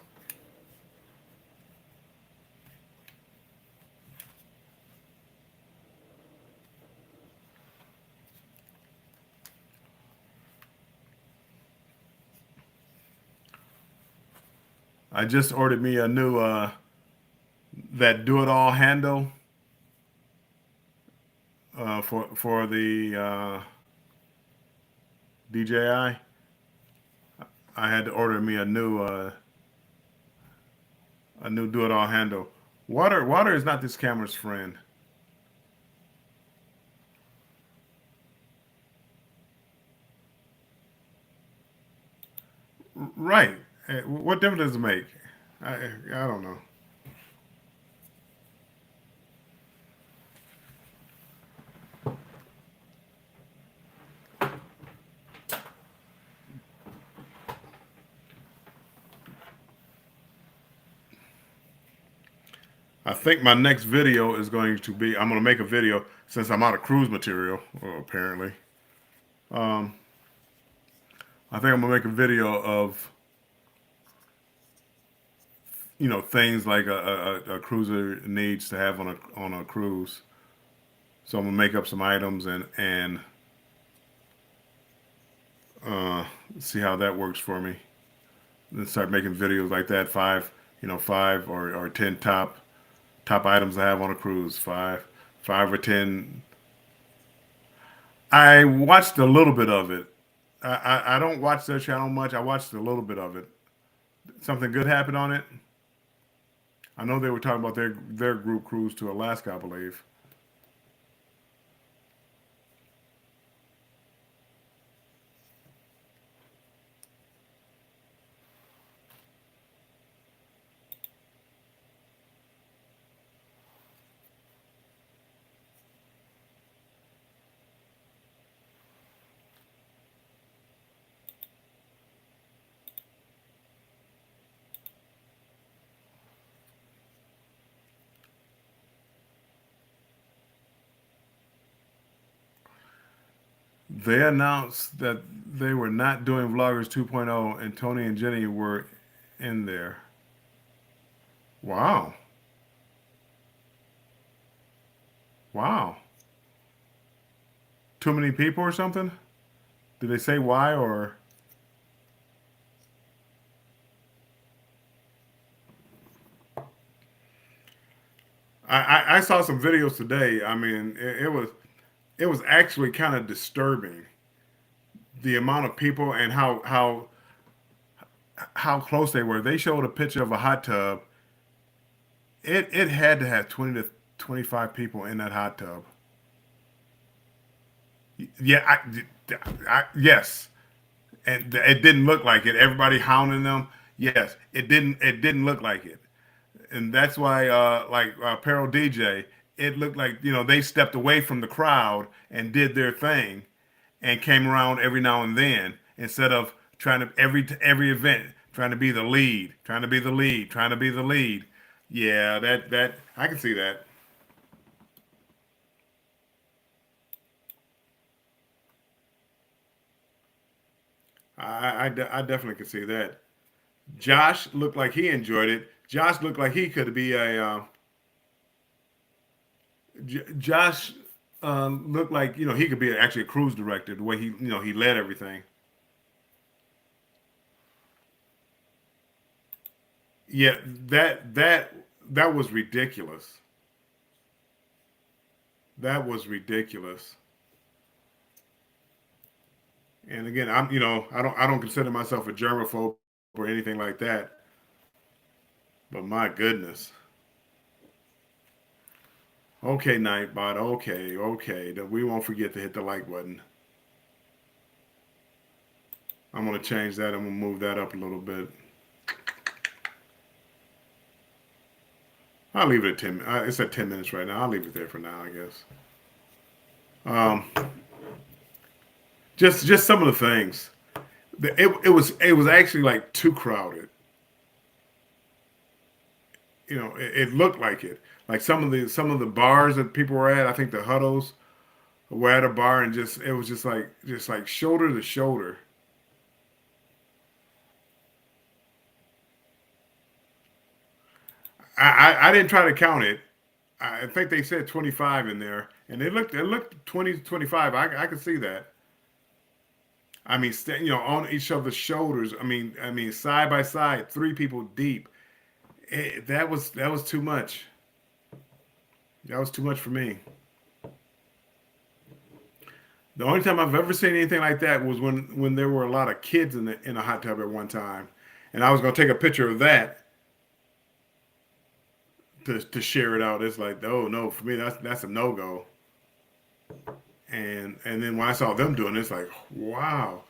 I just ordered me a new that do it all handle for the DJI. I had to order me a new do it all handle. Water is not this camera's friend. Right. What difference does it make? I don't know. I think my next video is going to be I'm going to make a video since I'm out of cruise material, apparently. Um, I think I'm going to make a video of things like a cruiser needs to have on a cruise. So I'm gonna make up some items and uh, see how that works for me. Then start making videos like that. Five or 10 top items I have on a cruise. Five or 10. I watched a little bit of it. I don't watch their channel much. I watched a little bit of it. Something good happened on it. I know they were talking about their group cruise to Alaska, I believe. They announced that they were not doing Vloggers 2.0, and Tony and Jenny were in there. Wow. Wow. Too many people or something? Did they say why or I saw some videos today. I mean, it was actually kind of disturbing the amount of people and how close they were. They showed a picture of a hot tub. It had to have 20 to 25 people in that hot tub. Yeah, yes, and it didn't look like it. Everybody hounding them. Yes, it didn't look like it, and that's why like Peril DJ, it looked like they stepped away from the crowd and did their thing, and came around every now and then instead of trying to every event trying to be the lead, trying to be the lead, trying to be the lead. Yeah, that I can see that. I definitely can see that. Josh looked like he enjoyed it. Josh looked like he could be a Josh looked like he could be actually a cruise director the way he led everything. Yeah, that was ridiculous. That was ridiculous. And again, I don't consider myself a germaphobe or anything like that. But my goodness. Okay, Nightbot. Okay, okay. We won't forget to hit the like button. I'm gonna change that. I'm gonna move that up a little bit. I'll leave it at 10. It's at 10 minutes right now. I'll leave it there for now, I guess. Um, just some of the things. It was actually like too crowded. It looked like it. Like some of the bars that people were at. I think the huddles were at a bar, and just it was just like shoulder to shoulder. I didn't try to count it. I think they said 25 in there, and it looked 20 to 25. I could see that. I mean, on each other's shoulders. I mean, side by side, three people deep. That was too much. That was too much for me. The only time I've ever seen anything like that was when there were a lot of kids in a hot tub at one time, and I was gonna take a picture of that to share it out. It's like, oh no, for me that's a no go. And then when I saw them doing it, it's like, wow.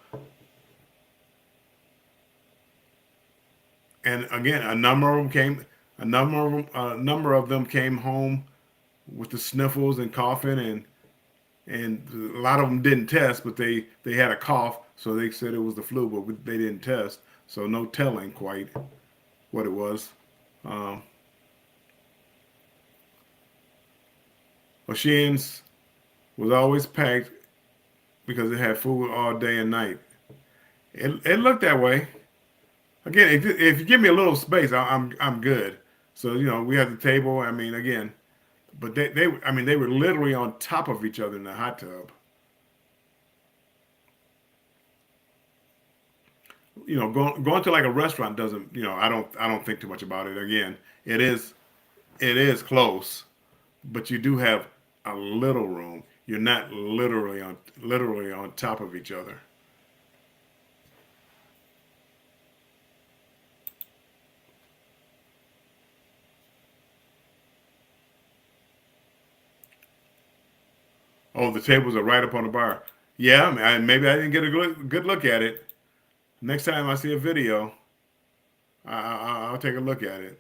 And again, a number of them came home with the sniffles and coughing, and a lot of them didn't test, but they had a cough, so they said it was the flu, but they didn't test, so no telling quite what it was. Um, O'Shea's was always packed because it had food all day and night. It looked that way. Again, if you give me a little space, I'm good. So we had the table. I mean, again, but they were literally on top of each other in the hot tub. Going to like a restaurant doesn't. I don't think too much about it. Again, it is close, but you do have a little room. You're not literally on top of each other. Oh, the tables are right up on the bar. Yeah, maybe I didn't get a good look at it. Next time I see a video, I'll take a look at it.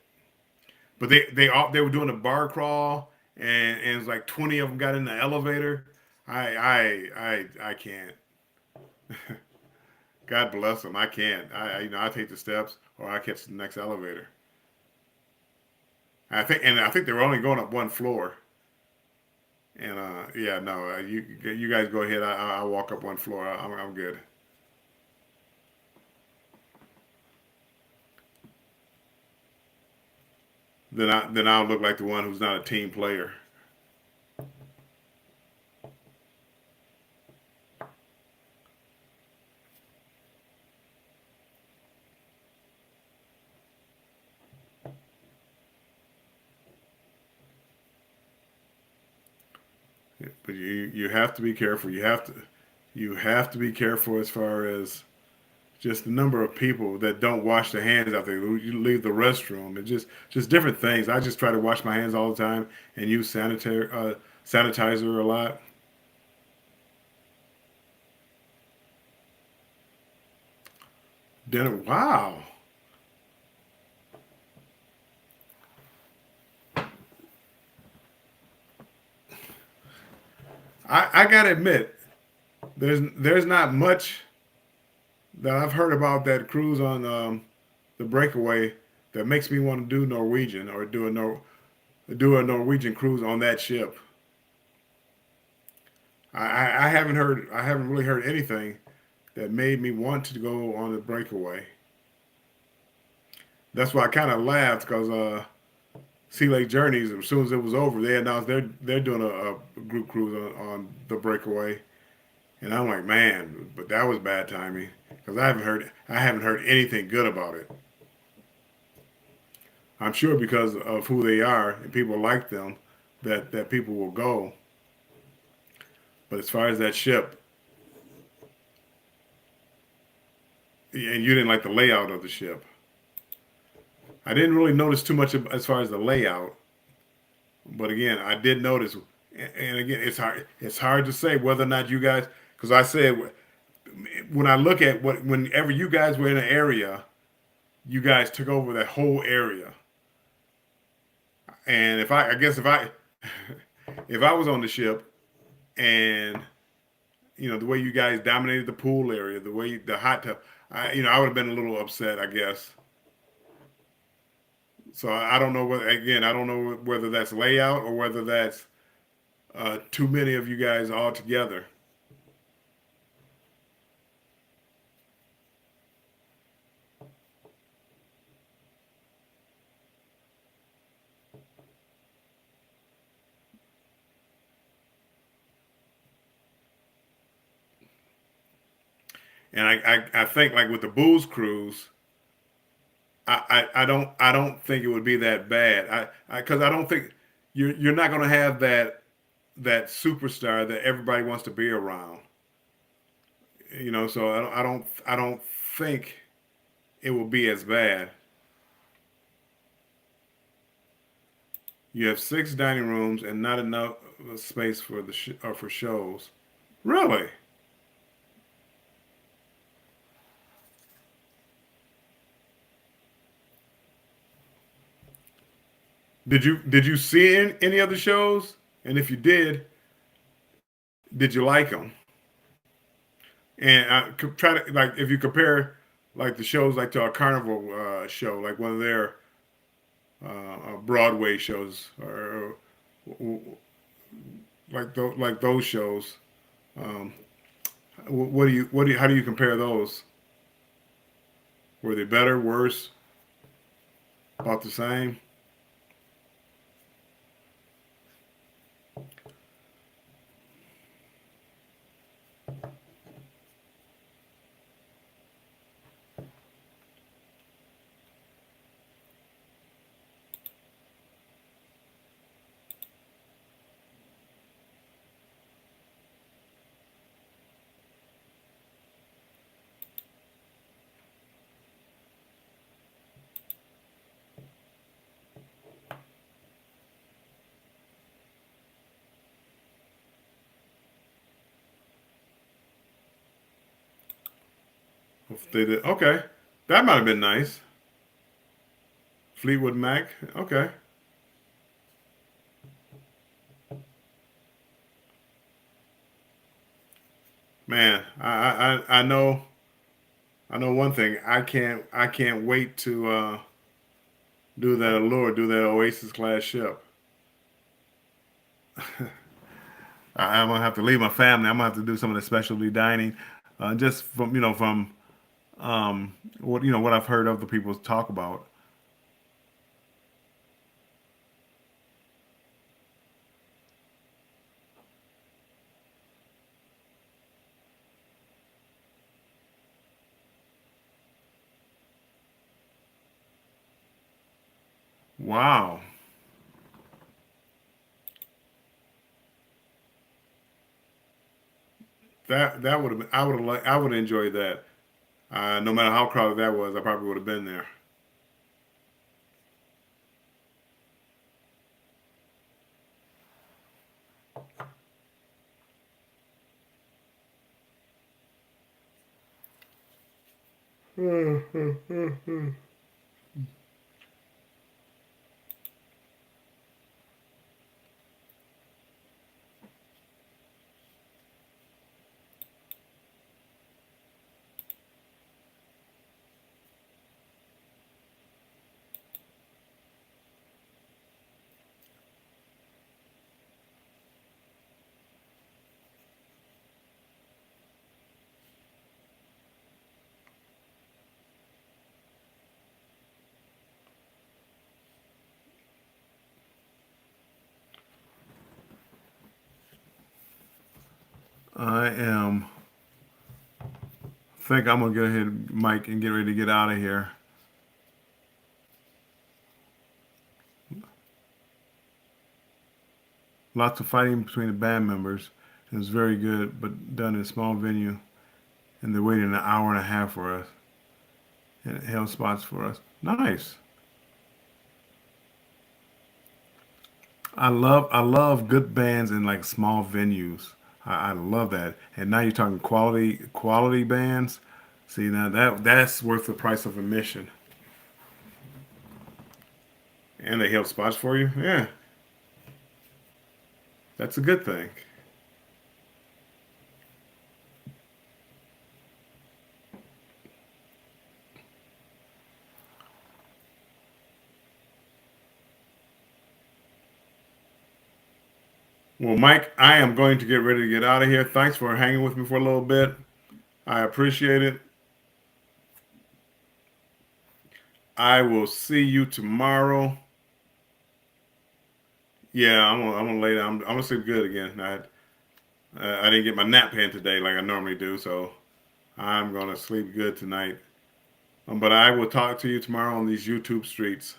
But they were doing a bar crawl, and it's like 20 of them got in the elevator. I can't. God bless them. I can't. I take the steps or I catch the next elevator. I think they were only going up one floor. And yeah, no, you guys go ahead. I'll walk up one floor. I'm good. Then I'll look like the one who's not a team player. But you have to be careful. You have to be careful as far as just the number of people that don't wash their hands after you leave the restroom, and just different things. I just try to wash my hands all the time and use sanitizer a lot. Dinner, wow. I gotta admit, there's not much that I've heard about that cruise on the Breakaway that makes me want to do Norwegian or do a Norwegian cruise on that ship. I haven't really heard anything that made me want to go on the breakaway. That's why I kind of laughed because Sea Lake Journeys, as soon as it was over, they announced they're doing a group cruise on the breakaway, and I'm like, man, but that was bad timing because I haven't heard anything good about it. I'm sure because of who they are and people like them, that people will go. But as far as that ship, and you didn't like the layout of the ship. I didn't really notice too much as far as the layout, but again, I did notice. And again, it's hard to say whether or not you guys, because I said when I look at whenever you guys were in an area, you guys took over that whole area. And I guess if I was on the ship and the way you guys dominated the pool area, the hot tub, I would have been a little upset, I guess. So I don't know whether again I don't know whether that's layout or whether that's too many of you guys all together. And I think like with the booze cruise, I don't think it would be that bad. Because I don't think you're not going to have that superstar that everybody wants to be around. So I don't think it will be as bad. You have six dining rooms and not enough space for for shows. Really? Did you see any other shows? And if you did you like them? And try to like if you compare like the shows like to a carnival show, like one of their Broadway shows, or like those shows. Um, how do you compare those? Were they better, worse, about the same? If they did, okay, that might have been nice. Fleetwood Mac, okay, man. I know one thing. I can't wait to do that Allure, do that Oasis class ship. I'm gonna have to leave my family. I'm gonna have to do some of the specialty dining, just from what I've heard other people talk about. Wow, that would have been. I would have enjoyed that. No matter how crowded that was, I probably would have been there. I am. Think I'm gonna go ahead, Mike, and get ready to get out of here. Lots of fighting between the band members. It was very good, but done in a small venue, and they waited an hour and a half for us and held spots for us. Nice. I love good bands in like small venues. I love that. And now you're talking quality bands. See now that's worth the price of admission. And they held spots for you. Yeah, that's a good thing. Well, Mike, I am going to get ready to get out of here. Thanks for hanging with me for a little bit. I appreciate it. I will see you tomorrow. Yeah, I'm gonna lay down. I'm gonna sleep good again. I didn't get my nap in today like I normally do, so I'm gonna sleep good tonight. But I will talk to you tomorrow on these YouTube streets.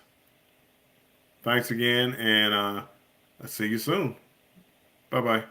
Thanks again, and I'll see you soon. Bye bye.